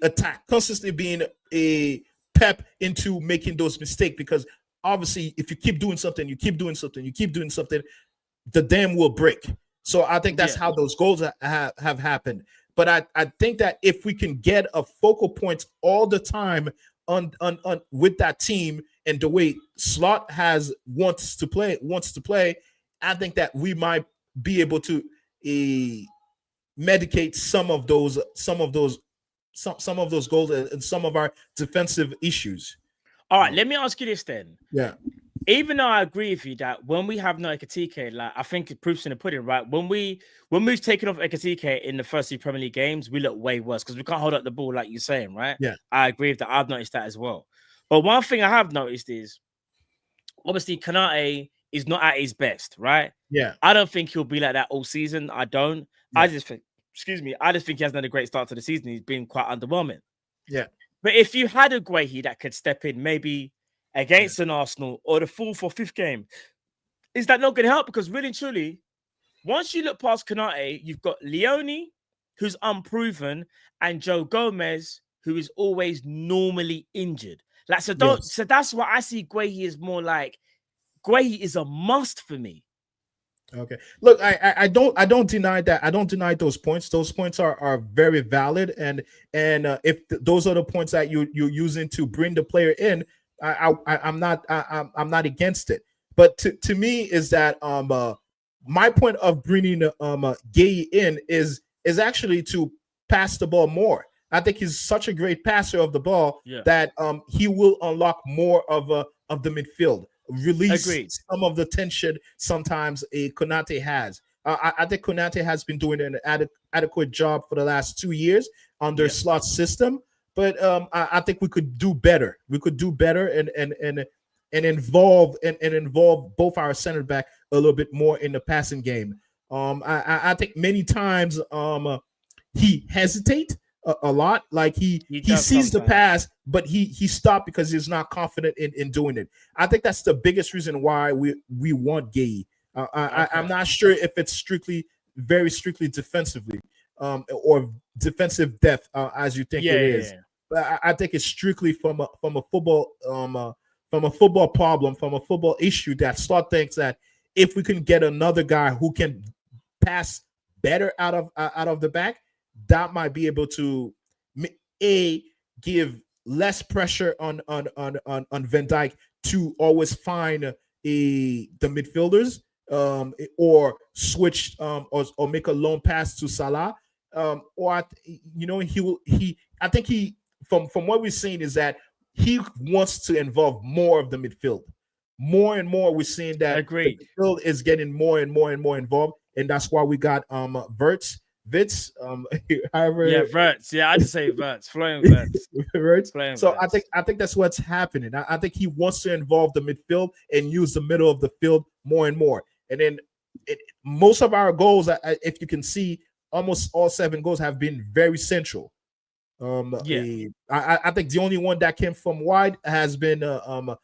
[SPEAKER 12] attacked, constantly being pep into making those mistakes. Because obviously, if you keep doing something, the dam will break. So I think that's how those goals have happened. But I think that if we can get a focal point all the time on with that team and the way Slot wants to play, I think that we might be able to medicate some of those goals and some of our defensive issues.
[SPEAKER 1] All right, let me ask you this then.
[SPEAKER 12] Yeah.
[SPEAKER 1] Even though I agree with you that when we have no Ekitike, like I think it proofs in the pudding, right? When we've taken off Ekitike in the first two Premier League games, we look way worse because we can't hold up the ball like you're saying, right?
[SPEAKER 12] Yeah.
[SPEAKER 1] I agree with that. I've noticed that as well. But one thing I have noticed is obviously Konate is not at his best, right?
[SPEAKER 12] Yeah.
[SPEAKER 1] I don't think he'll be like that all season. I don't. Yeah. I just think he hasn't had a great start to the season. He's been quite underwhelming.
[SPEAKER 12] Yeah.
[SPEAKER 1] But if you had a Guehi that could step in maybe against an Arsenal or the fourth or fifth game, is that not going to help? Because really and truly, once you look past Konate, you've got Leone, who's unproven, and Joe Gomez, who is always normally injured. Like so, so that's why I see Guehi as more like Guehi is a must for me.
[SPEAKER 12] Okay. Look, I don't deny that. I don't deny those points. Those points are very valid, and if those are the points that you're using to bring the player in, I'm not against it. But to me is that my point of bringing Guehi in is actually to pass the ball more. I think he's such a great passer of the ball that he will unlock more of the midfield. Release some of the tension sometimes Konate has. I think Konate has been doing an adequate job for the last 2 years under Slot's system, but I think we could do better. We could do better and involve both our center back a little bit more in the passing game. I think many times he hesitate a lot. Like he sees the pass, but he stopped because he's not confident in doing it. I think that's the biggest reason why we want Gay. I'm not sure if it's very strictly defensively, or defensive depth, as you think it is. But I think it's strictly from a football problem, from a football issue that Slot thinks that if we can get another guy who can pass better out of the back, that might be able to give less pressure on Van Dijk to always find the midfielders, or switch, or make a long pass to Salah, or I think he from what we've seen is that he wants to involve more of the midfield. More and more, we're seeing that the midfield is getting more and more and more involved, and that's why we got Wirtz, however,
[SPEAKER 1] Wirtz. Yeah, I just say Wirtz, flying Wirtz.
[SPEAKER 12] Wirtz. So Wirtz. I think that's what's happening. I think he wants to involve the midfield and use the middle of the field more and more. And then most of our goals, if you can see, almost all 7 goals have been very central. I think the only one that came from wide has been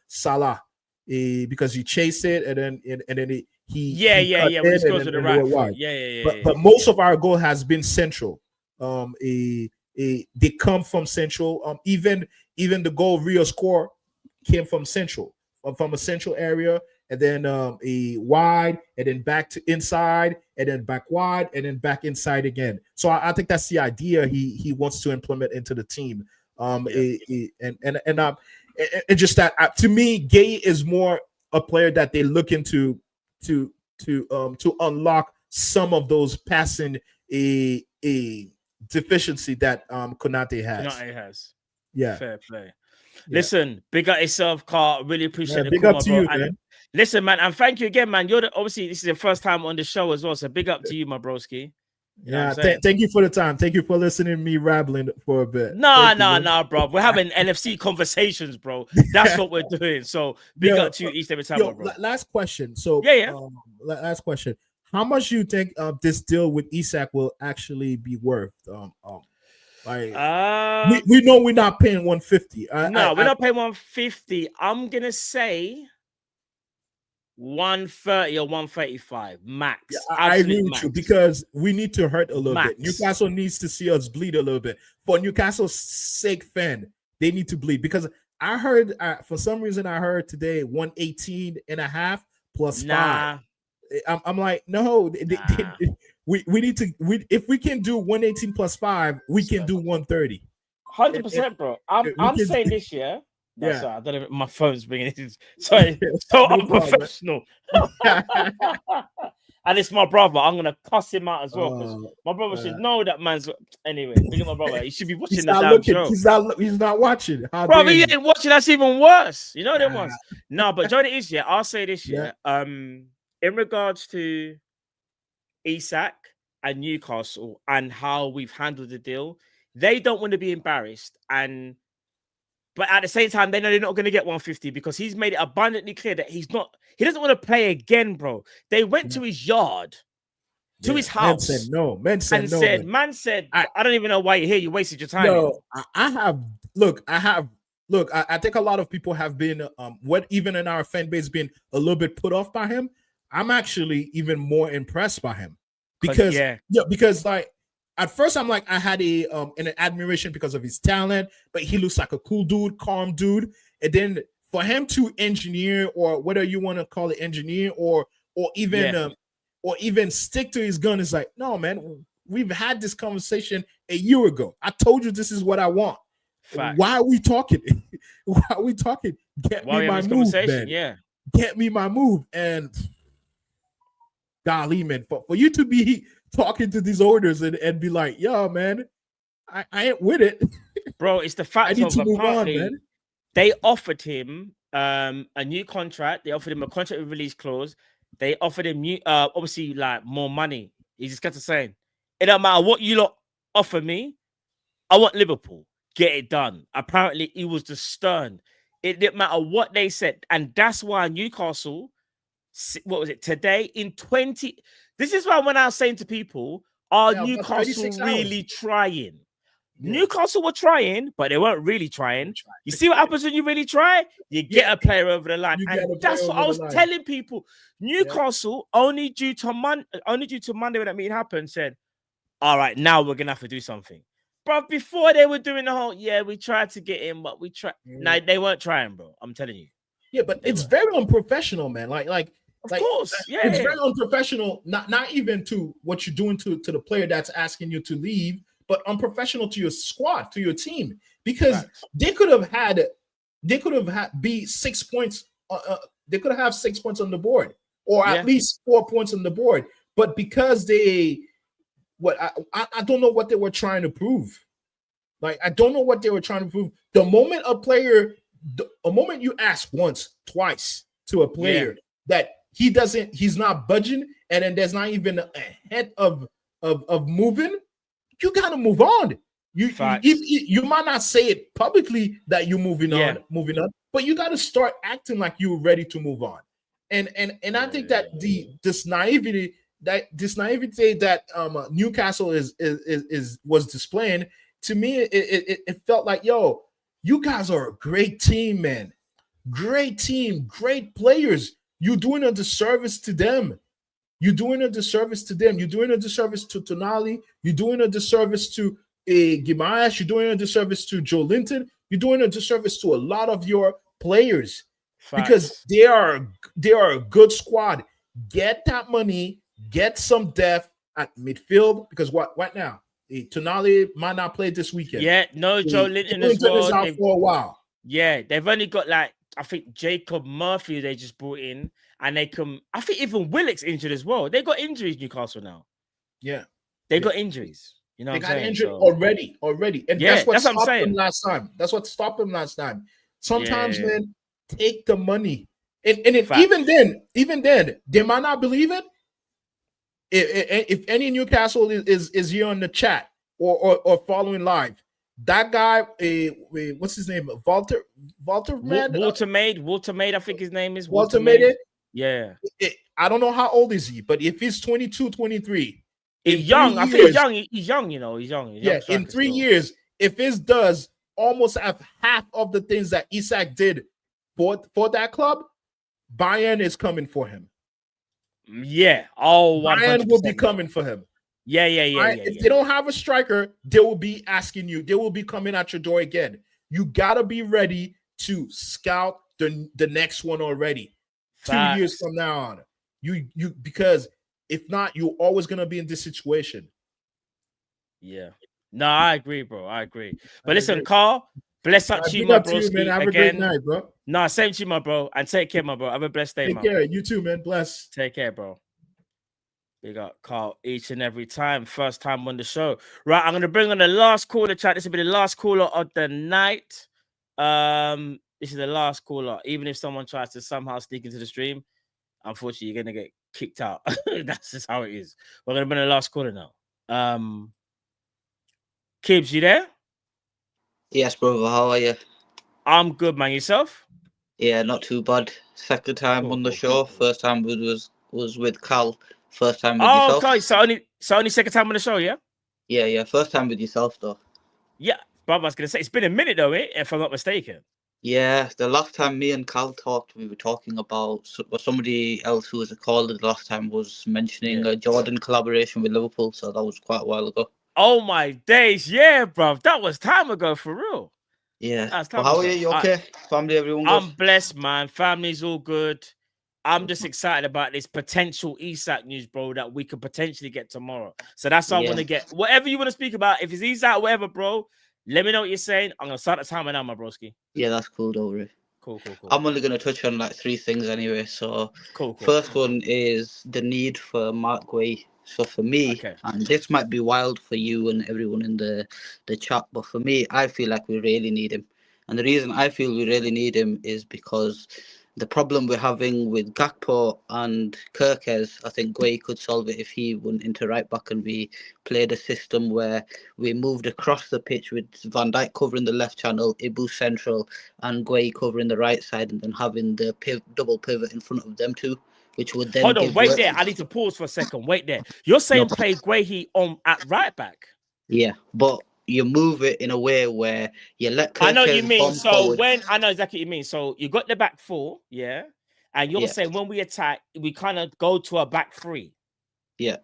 [SPEAKER 12] Salah, because he chased it and then he
[SPEAKER 1] when he goes to the right foot.
[SPEAKER 12] But most of our goal has been central. They come from central. Even the goal Rio score came from central, from a central area, and then a wide, and then back to inside, and then back wide, and then back inside again. So I think that's the idea he wants to implement into the team. And just that, to me, Gay is more a player that they look into to unlock some of those passing a deficiency that Konate has. Yeah,
[SPEAKER 1] fair play. Yeah. Listen, big up yourself, Carl. Really appreciate it.
[SPEAKER 12] Big up to you, man.
[SPEAKER 1] Listen, man, and thank you again, man. Obviously this is your first time on the show as well, so big up to you, my broski.
[SPEAKER 12] Thank you for the time. Thank you for listening to me rambling for a bit.
[SPEAKER 1] Nah, bro. We're having NFC conversations, bro. That's what we're doing. So big up to you each every time, bro.
[SPEAKER 12] Last question. So last question. How much do you think this deal with Isak will actually be worth? We know we're not paying 150.
[SPEAKER 1] We're not paying 150. I'm gonna say 130 or 135 max.
[SPEAKER 12] I agree with you, because we need to hurt a little bit. Newcastle needs to see us bleed a little bit. For Newcastle's sake, they need to bleed, because I heard for some reason I heard today 118 and a half plus 5. I'm like, no, we need to. If we can do 118 plus 5, we can do 130.
[SPEAKER 1] 100%, bro. I'm saying this year. Sorry, I don't know. My phone's ringing. Sorry, so unprofessional. And it's my brother. I'm gonna cuss him out as well, because my brother should know that man's. Anyway, look at my brother. He should be watching the damn show.
[SPEAKER 12] He's not watching.
[SPEAKER 1] Bro, he ain't watching. That's even worse. You know them ones. No, but Johnny is I'll say this year. In regards to Isak and Newcastle and how we've handled the deal, they don't want to be embarrassed, but at the same time, they know they're not going to get 150, because he's made it abundantly clear that he doesn't want to play again, bro. They went to his yard, to his house.
[SPEAKER 12] Man said,
[SPEAKER 1] I don't even know why you're here. You wasted your time.
[SPEAKER 12] No, I think a lot of people have been, even in our fan base, been a little bit put off by him. I'm actually even more impressed by him, because like, at first, I'm like, I had an admiration because of his talent, but he looks like a cool dude, calm dude. And then for him to engineer, or whether you want to call it engineer, or even stick to his gun, is like, no, man, we've had this conversation a year ago. I told you this is what I want. Fact. Why are we talking? Why are we talking? Get me my move, Ben. Get me my move. And golly, man, for you to be talking to these owners and be like, yo, man, I ain't with it.
[SPEAKER 1] Bro, it's the fact of apparently they offered him a new contract. They offered him a contract with release clause. They offered him obviously like more money. He just kept saying, it don't matter what you lot offer me, I want Liverpool. Get it done. Apparently, he was just stern. It didn't matter what they said. And that's why Newcastle, what was it, today in 20... This is why when I was saying to people, are Newcastle really trying? Newcastle were trying, but they weren't really trying. You see what happens when you really try? You get a player over the line. And that's what I was telling people. Newcastle, only due to Monday when that meeting happened, said, all right, now we're going to have to do something. But before they were doing the whole, we tried to get in, but we tried. No, they weren't trying, bro. I'm telling you.
[SPEAKER 12] Yeah, but it's very unprofessional, man. Of
[SPEAKER 1] course,
[SPEAKER 12] it's very unprofessional. Not even to what you're doing to the player that's asking you to leave, but unprofessional to your squad, to your team, because they could have had be 6 points. They could have 6 points on the board, or at least 4 points on the board. But because I don't know what they were trying to prove. I don't know what they were trying to prove. The moment you ask once, twice to a player that he's not budging, and then there's not even a head of moving, you gotta move on. You might not say it publicly that you're moving on, but you gotta start acting like you're ready to move on. And I think that this naivety that Newcastle was displaying, to me, it felt like, yo, you guys are a great team, man. Great team, great players. You're doing a disservice to them. You're doing a disservice to them. You're doing a disservice to Tonali. You're doing a disservice to Gimares. You're doing a disservice to Joe Linton. You're doing a disservice to a lot of your players because they are a good squad. Get that money. Get some depth at midfield because right now, Tonali might not play this weekend.
[SPEAKER 1] Yeah, no, Joe Linton as well.
[SPEAKER 12] Is out for a while.
[SPEAKER 1] Yeah, they've only got I think Jacob Murphy they just brought in, and I think even Willock's injured as well. They got injuries, Newcastle now.
[SPEAKER 12] Yeah,
[SPEAKER 1] they got injuries. You know,
[SPEAKER 12] they
[SPEAKER 1] what
[SPEAKER 12] got
[SPEAKER 1] I'm saying?
[SPEAKER 12] injured already, and that's what stopped them last time. That's what stopped them last time. Sometimes, man, take the money, and even then, they might not believe it. If any Newcastle is here on the chat or following live, that guy, what's his name? Walter
[SPEAKER 1] Maid, I think his name is
[SPEAKER 12] Walter Maid.
[SPEAKER 1] Yeah.
[SPEAKER 12] I don't know how old is he, but if he's 22, 23,
[SPEAKER 1] he's young. I think he's young, you know. He's young.
[SPEAKER 12] In 3 years, if he does almost half of the things that Isak did for that club, Bayern is coming for him.
[SPEAKER 1] Yeah. Oh,
[SPEAKER 12] Bayern will be coming for him.
[SPEAKER 1] Yeah.
[SPEAKER 12] If they don't have a striker, they will be asking you. They will be coming at your door again. You gotta be ready to scout the next one already. Facts. 2 years from now on, you because if not, you're always gonna be in this situation.
[SPEAKER 1] Yeah. No, I agree, bro. I agree. But listen, Carl, bless up to you, my bro.
[SPEAKER 12] Have a great night, bro.
[SPEAKER 1] No, same to you, my bro. And take care, my bro. Have a blessed day, man.
[SPEAKER 12] Take care. You too, man. Bless.
[SPEAKER 1] Take care, bro. We got Carl each and every time. First time on the show. Right, I'm going to bring on the last caller, chat. This will be the last caller of the night. This is the last caller. Even if someone tries to somehow sneak into the stream, unfortunately, you're going to get kicked out. That's just how it is. We're going to bring the last caller now. Kibbs, you there?
[SPEAKER 13] Yes, brother. How are you?
[SPEAKER 1] I'm good, man. Yourself?
[SPEAKER 13] Yeah, not too bad. Second time on the show. First time was with Cal. First time with yourself.
[SPEAKER 1] Okay. So only second time on the show, yeah?
[SPEAKER 13] Yeah. First time with yourself, though.
[SPEAKER 1] Yeah, but I was gonna say it's been a minute though, if I'm not mistaken.
[SPEAKER 13] Yeah, the last time me and Cal talked, we were talking about somebody else who was a caller. The last time was mentioning a Jordan collaboration with Liverpool, so that was quite a while ago.
[SPEAKER 1] Oh my days, yeah, bro, that was time ago for real.
[SPEAKER 13] Yeah. Well, how are you? You okay? Family, everyone good?
[SPEAKER 1] I'm blessed, man. Family's all good. I'm just excited about this potential Isak news, bro, that we could potentially get tomorrow. So that's what I want to get. Whatever you want to speak about, if it's Isak, whatever, bro, let me know what you're saying. I'm going to start the timer now, my broski.
[SPEAKER 13] Yeah, that's cool, don't worry.
[SPEAKER 1] Cool.
[SPEAKER 13] I'm only going to touch on like 3 things anyway. So first one is the need for Mark Guay. So for me, and this might be wild for you and everyone in the chat, but for me, I feel like we really need him. And the reason I feel we really need him is because the problem we're having with Gakpo and Kirkes, I think Guay could solve it if he went into right back and we played a system where we moved across the pitch with Van Dijk covering the left channel, Ibu central, and Guay covering the right side, and then having the double pivot in front of them two, which would then.
[SPEAKER 1] Hold on, wait there. I need to pause for a second. Wait there. You're saying play Guay on at right back?
[SPEAKER 13] Yeah, but you move it in a way where you let
[SPEAKER 1] I know what you
[SPEAKER 13] Kirkes
[SPEAKER 1] mean.
[SPEAKER 13] bomb
[SPEAKER 1] So
[SPEAKER 13] forward.
[SPEAKER 1] I know exactly what you mean. So you got the back four, yeah, and you're saying when we attack, we kind of go to a back three.
[SPEAKER 13] Yeah.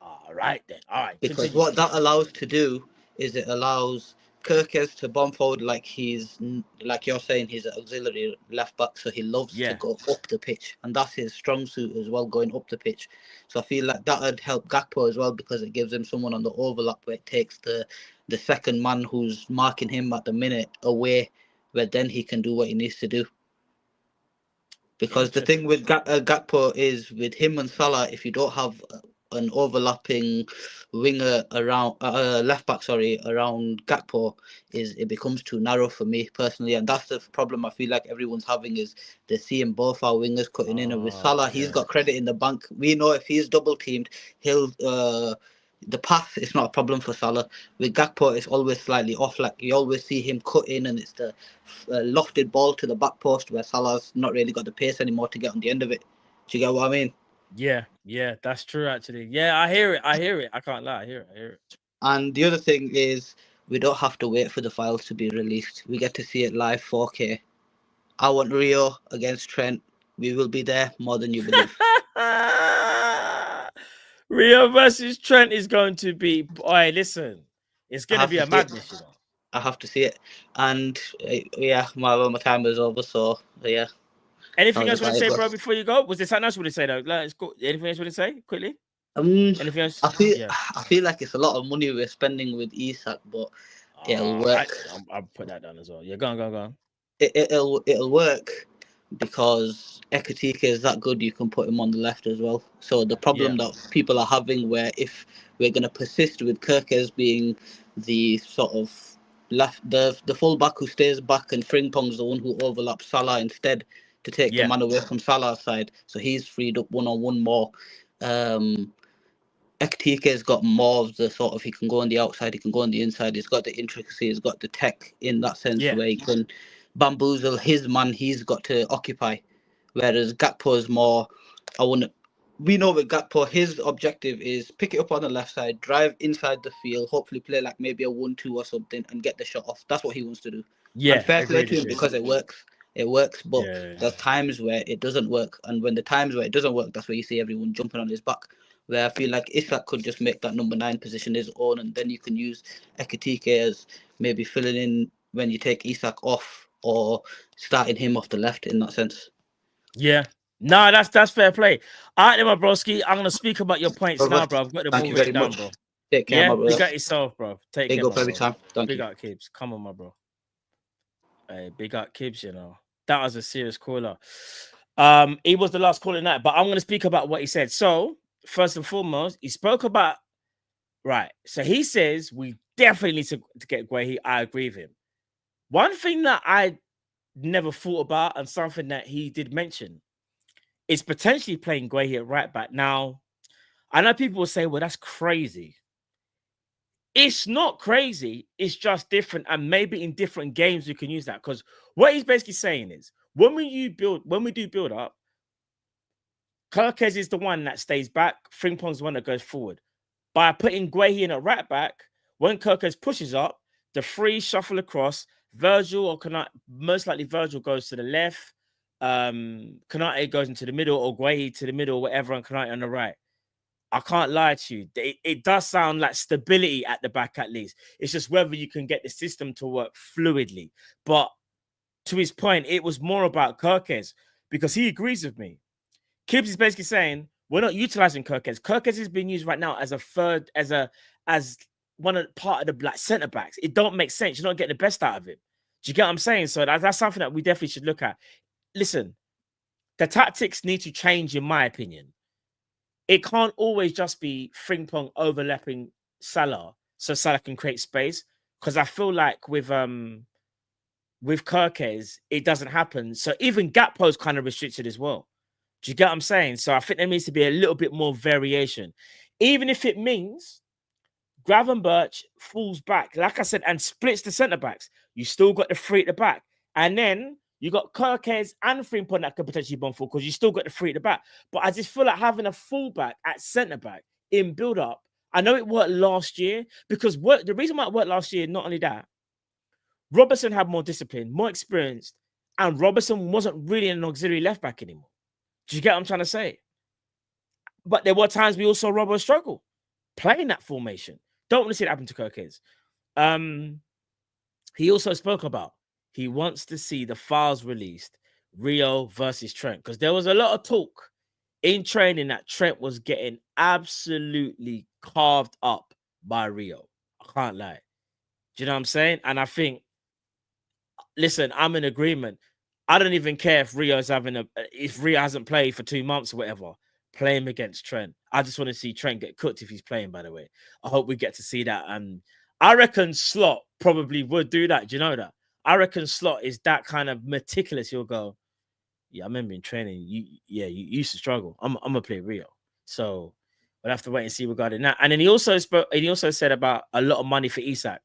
[SPEAKER 1] All right then. All right.
[SPEAKER 13] Because
[SPEAKER 1] Continue.
[SPEAKER 13] what that allows to do is it allows Kirkes to bomb forward like you're saying, he's an auxiliary left back, so he loves to go up the pitch, and that's his strong suit as well, going up the pitch. So I feel like that would help Gakpo as well, because it gives him someone on the overlap where it takes the second man who's marking him at the minute away, where then he can do what he needs to do. Because the thing with Gakpo is, with him and Salah, if you don't have an overlapping winger around left back, around Gakpo, it becomes too narrow for me personally, and that's the problem I feel like everyone's having, is they're seeing both our wingers cutting in, and with Salah, he's got credit in the bank. We know if he's double teamed, he'll the pass is not a problem for Salah. With Gakpo, it's always slightly off. Like, you always see him cut in, and it's the lofted ball to the back post where Salah's not really got the pace anymore to get on the end of it. Do you get what I mean?
[SPEAKER 1] Yeah, that's true actually. Yeah, I hear it. I can't lie. I hear it.
[SPEAKER 13] And the other thing is, we don't have to wait for the files to be released. We get to see it live 4K. I want Rio against Trent. We will be there more than you believe.
[SPEAKER 1] Rio versus Trent is going to be, boy, listen, it's going to be a madness, you know.
[SPEAKER 13] I have to see it. And my time is over, so yeah.
[SPEAKER 1] Anything else you want to say, bro, before you go? Was there something else you want to say, though? Let's go. Anything else you want to say, quickly?
[SPEAKER 13] Anything else? I feel like it's a lot of money we're spending with Isak, but it'll work.
[SPEAKER 1] I'll put that down as well. Yeah, go on.
[SPEAKER 13] It'll work, because Ekatike is that good, you can put him on the left as well. So the problem that people are having, where if we're going to persist with Kirkes being the sort of left, the full back who stays back, and Frimpong's the one who overlaps Salah instead to take the man away from Salah's side, so he's freed up one-on-one more. Ekatike's got more of the sort of, he can go on the outside, he can go on the inside, he's got the intricacy, he's got the tech in that sense, where he can bamboozle his man he's got to occupy. Whereas Gakpo is more, we know with Gakpo, his objective is pick it up on the left side, drive inside the field, hopefully play like maybe a 1-2 or something, and get the shot off. That's what he wants to do. And fair play to him, because it works. It works, but there's times where it doesn't work. And when the times where it doesn't work, that's where you see everyone jumping on his back. Where I feel like Isak could just make that number 9 position his own, and then you can use Ekatike as maybe filling in when you take Isak off, or starting him off the left in that sense.
[SPEAKER 1] Yeah. No, that's fair play. All right, then, my broski. I'm gonna speak about your points now, bro. I've got the
[SPEAKER 13] Thank
[SPEAKER 1] ball
[SPEAKER 13] you very
[SPEAKER 1] down,
[SPEAKER 13] much.
[SPEAKER 1] Bro.
[SPEAKER 13] Take care, my brother.
[SPEAKER 1] Big up yourself, bro.
[SPEAKER 13] Big up every time. Thank
[SPEAKER 1] big
[SPEAKER 13] you.
[SPEAKER 1] up Kibbs. Come on, my bro. Hey, big up Kibbs, you know. That was a serious caller. He was the last caller night, but I'm gonna speak about what he said. So, first and foremost, he spoke about So he says we definitely need to get Guehi. I agree with him. One thing that I never thought about, and something that he did mention, is potentially playing Guehi at right back. Now, I know people will say, well, that's crazy. It's not crazy. It's just different. And maybe in different games, we can use that. Because what he's basically saying is, when we do build up, Kirkes is the one that stays back. Frimpong's the one that goes forward. By putting Guehi in at right back, when Kirkes pushes up, the free shuffle across, Virgil or Konate, most likely Virgil goes to the left. Konate goes into the middle, or Guehi to the middle, whatever, and Konate on the right. I can't lie to you. It does sound like stability at the back, at least. It's just whether you can get the system to work fluidly. But to his point, it was more about Kirkes, because he agrees with me. Kibbs is basically saying we're not utilizing Kirkes. Kirkes is being used right now as a third, as one of part of the black centre backs. It don't make sense. You're not getting the best out of it. Do you get what I'm saying? So that's something that we definitely should look at. Listen, the tactics need to change, in my opinion. It can't always just be Frimpong overlapping Salah so Salah can create space. Because I feel like with Kirkes, it doesn't happen. So even Gakpo is kind of restricted as well. Do you get what I'm saying? So I think there needs to be a little bit more variation. Even if it means Gravenberch falls back, like I said, and splits the centre-backs. You still got the three at the back. And then you got Kirkes and Frimpong that could potentially bomb forward, because you still got the three at the back. But I just feel like having a fullback at centre-back in build-up, I know it worked last year because the reason why it worked last year, not only that, Robertson had more discipline, more experience, and Robertson wasn't really an auxiliary left back anymore. Do you get what I'm trying to say? But there were times we also saw Robbo struggle playing that formation. Don't want to see it happen to Kirkins. He also spoke about he wants to see the files released, Rio versus Trent, because there was a lot of talk in training that Trent was getting absolutely carved up by Rio. I can't lie. Do you know what I'm saying? And I think, listen, I'm in agreement. I don't even care if Rio hasn't played for 2 months or whatever. Play him against Trent. I just want to see Trent get cooked if he's playing, by the way. I hope we get to see that. And I reckon Slot probably would do that. Do you know that? I reckon Slot is that kind of meticulous. He'll go, yeah, I remember in training, you used to struggle. I'm gonna play Rio. So we'll have to wait and see regarding that. And then he also said about a lot of money for Isak.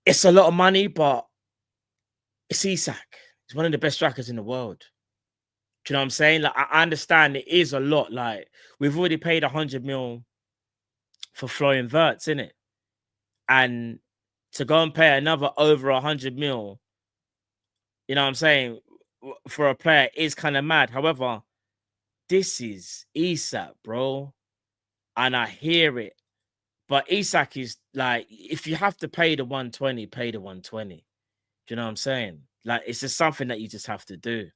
[SPEAKER 1] It's a lot of money, but it's Isak. He's one of the best strikers in the world. Do you know what I'm saying? Like, I understand it is a lot. Like, we've already paid 100 mil for Florian Wirtz, innit? And to go and pay another over 100 mil, you know what I'm saying, for a player is kind of mad. However, this is Isak, bro. And I hear it. But Isak is like, if you have to pay the 120, pay the 120. Do you know what I'm saying? Like, it's just something that you just have to do.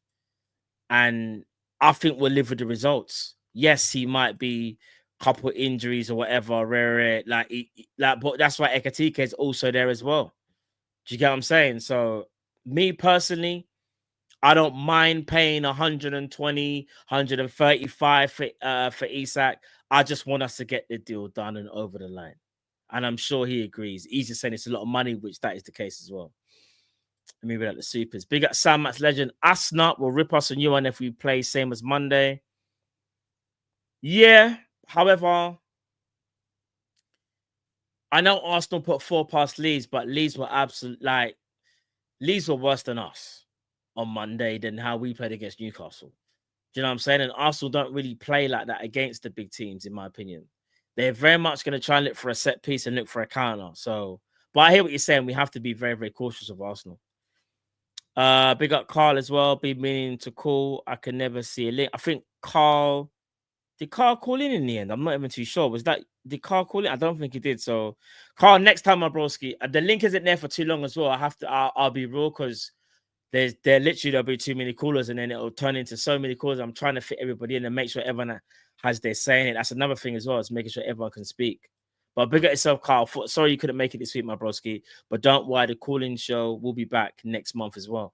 [SPEAKER 1] And I think we'll live with the results. Yes, he might be a couple of injuries or whatever, rare, but that's why Ekatike is also there as well. Do you get what I'm saying? So, me personally, I don't mind paying 120, 135 for Isak. I just want us to get the deal done and over the line. And I'm sure he agrees. He's just saying it's a lot of money, which that is the case as well. Let me read out the supers. Big up Sam Max Legend. Asnut will rip us a new one if we play same as Monday. Yeah. However, I know Arsenal put 4 past Leeds, but Leeds were Leeds were worse than us on Monday than how we played against Newcastle. Do you know what I'm saying? And Arsenal don't really play like that against the big teams, in my opinion. They're very much going to try and look for a set piece and look for a counter. So, but I hear what you're saying. We have to be very, very cautious of Arsenal. Big up Carl as well. Be meaning to call. I can never see a link. I think Carl. Did Carl call in the end? I'm not even too sure. Did Carl call in? I don't think he did. So, Carl, next time, my broski, the link isn't there for too long as well. I'll be real because there'll be too many callers and then it'll turn into so many callers. I'm trying to fit everybody in and make sure everyone has their say in it. That's another thing as well, is making sure everyone can speak. But big up yourself, Carl. Sorry you couldn't make it this week, my broski. But don't worry, the call-in show will be back next month as well.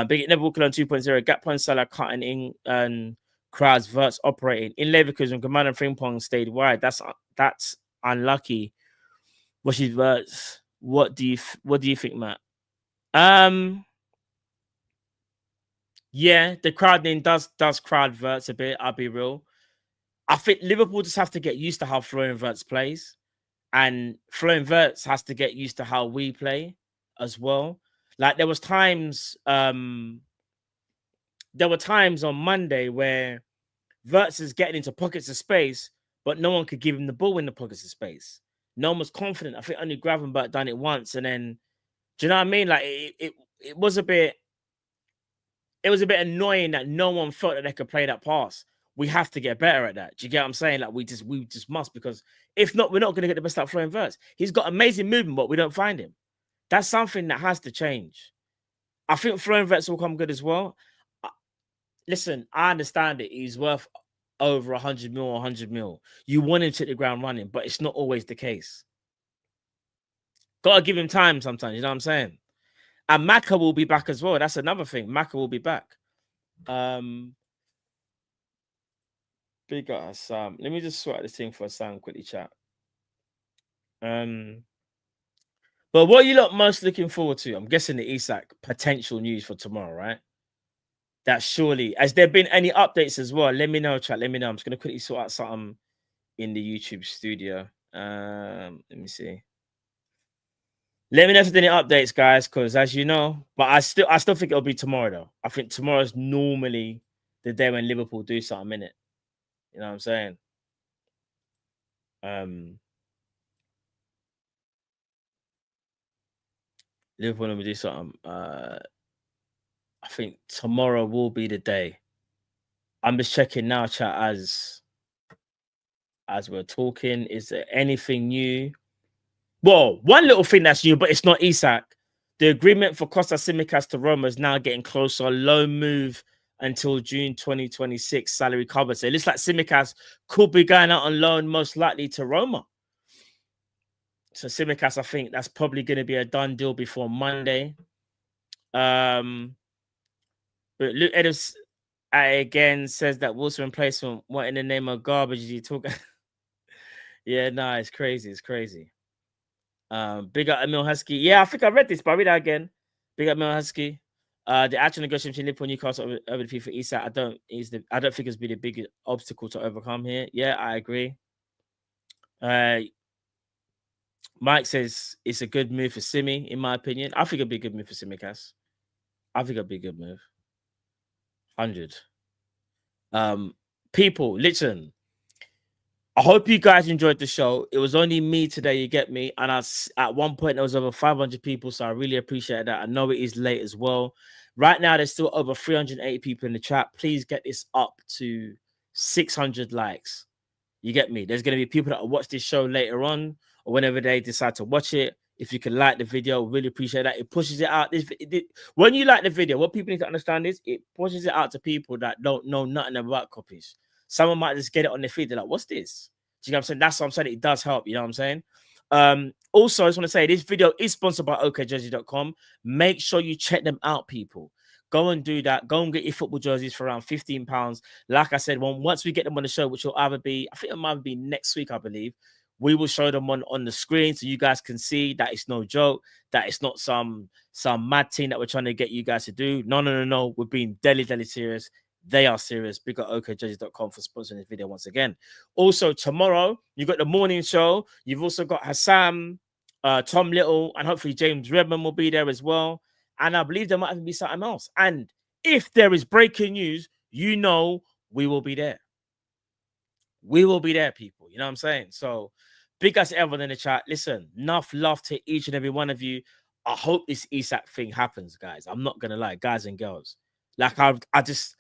[SPEAKER 1] Big up Never on 2.0. Gappo and Salah cutting in and crowds Wirtz operating. In Leverkusen, Command and Frimpong stayed wide. That's unlucky. What is Wirtz? What do you think, Matt? Yeah, the crowding does crowd Wirtz a bit. I'll be real. I think Liverpool just have to get used to how Florian Wirtz plays. And Florian Wirtz has to get used to how we play as well. Like there were times on Monday where Wirtz is getting into pockets of space, but no one could give him the ball in the pockets of space. No one was confident. I think only Gravenberch done it once, and then do you know what I mean? Like it was a bit annoying that no one felt that they could play that pass. We have to get better at that. Do you get what I'm saying? Like we just must, because if not, we're not going to get the best out of Florian Wirtz. He's got amazing movement, but we don't find him. That's something that has to change. I think Florian Wirtz will come good as well. Listen, I understand it. He's worth over 100 mil or 100 mil. You want him to hit the ground running, but it's not always the case. Got to give him time sometimes, you know what I'm saying? And Maka will be back as well. That's another thing. Maka will be back. Big up Sam. Let me just sort out this thing for Sam quickly, chat. But what are you lot most looking forward to? I'm guessing the Isak potential news for tomorrow, right? That surely. Has there been any updates as well? Let me know, chat. Let me know. I'm just going to quickly sort out something in the YouTube studio. Let me see. Let me know if there's any updates, guys, because as you know, but I still think it'll be tomorrow, though. I think tomorrow's normally the day when Liverpool do something in it. You know what I'm saying? Liverpool, let me do something. I think tomorrow will be the day. I'm just checking now, chat, as we're talking. Is there anything new? Well, one little thing that's new, but it's not Isak. The agreement for Costa Tsimikas to Roma is now getting closer. Loan move until June 2026. Salary covered. So it looks like Tsimikas could be going out on loan, most likely to Roma. So Tsimikas, I think that's probably going to be a done deal before Monday. But Luke Edwards again says that Wilson replacement. What in the name of garbage is he talking? Yeah, nah, it's crazy. It's crazy. Big up Emil Husky. Yeah, I think I read this, but I'll read that again. Big up Emil Husky. The actual negotiation between Liverpool and Newcastle over the fee for Isak, I don't think it's been a big obstacle to overcome here. Yeah, I agree. Mike says it's a good move for Simi, in my opinion. I think it'd be a good move for Tsimikas. I think it'd be a good move. 100. People, listen. I hope you guys enjoyed the show. It was only me today, you get me. And at one point, there was over 500 people, so I really appreciate that. I know it is late as well. Right now, there's still over 380 people in the chat. Please get this up to 600 likes. You get me? There's going to be people that will watch this show later on or whenever they decide to watch it. If you can like the video, really appreciate that. It pushes it out. When you like the video, what people need to understand is it pushes it out to people that don't know nothing about Kopish. Someone might just get it on their feed. They're like, what's this? Do you know what I'm saying? That's what I'm saying. It does help. You know what I'm saying? Also, I just want to say this video is sponsored by okjersey.com. Make sure you check them out, people. Go and do that. Go and get your football jerseys for around £15. Like I said, once we get them on the show, which will either be, I think it might be next week, I believe, we will show them on the screen so you guys can see that it's no joke, that it's not some mad thing that we're trying to get you guys to do. No. We're being deadly serious. They are serious. Big up okjersey.com for sponsoring this video once again. Also, tomorrow, you've got the morning show. You've also got Hassam, Tom Little, and hopefully James Redmond will be there as well. And I believe there might even be something else. And if there is breaking news, you know we will be there. We will be there, people. You know what I'm saying? So, big as everyone in the chat. Listen, enough love to each and every one of you. I hope this Isak thing happens, guys. I'm not going to lie, guys and girls. Like, I just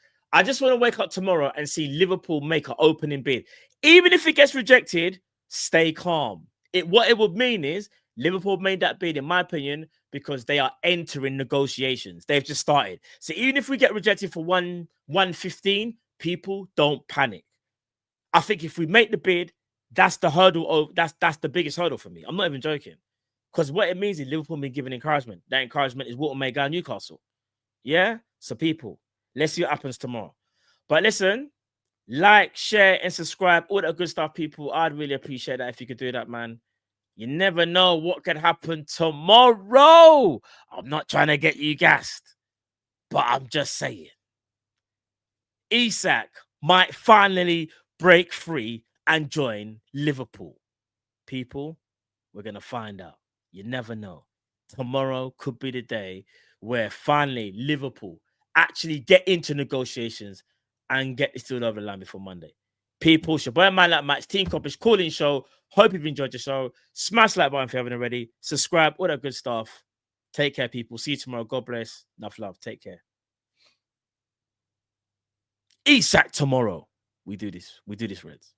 [SPEAKER 1] want to wake up tomorrow and see Liverpool make an opening bid. Even if it gets rejected, stay calm. What it would mean is Liverpool made that bid, in my opinion, because they are entering negotiations. They've just started. So even if we get rejected for 115, people don't panic. I think if we make the bid, that's the hurdle. That's the biggest hurdle for me. I'm not even joking. Because what it means is Liverpool been given encouragement. That encouragement is what may go Newcastle. Yeah? So people, let's see what happens tomorrow. But listen, like, share, and subscribe. All that good stuff, people. I'd really appreciate that if you could do that, man. You never know what could happen tomorrow. I'm not trying to get you gassed, but I'm just saying. Isak might finally break free and join Liverpool. People, we're going to find out. You never know. Tomorrow could be the day where finally Liverpool actually get into negotiations and get this deal over the line before Monday. People, it's your boy Man Like Match, Team Kopish Kall-In show. Hope you've enjoyed the show. Smash the like button if you haven't already. Subscribe, all that good stuff. Take care, people. See you tomorrow. God bless. Enough love. Take care. Isak tomorrow. We do this. We do this, Reds.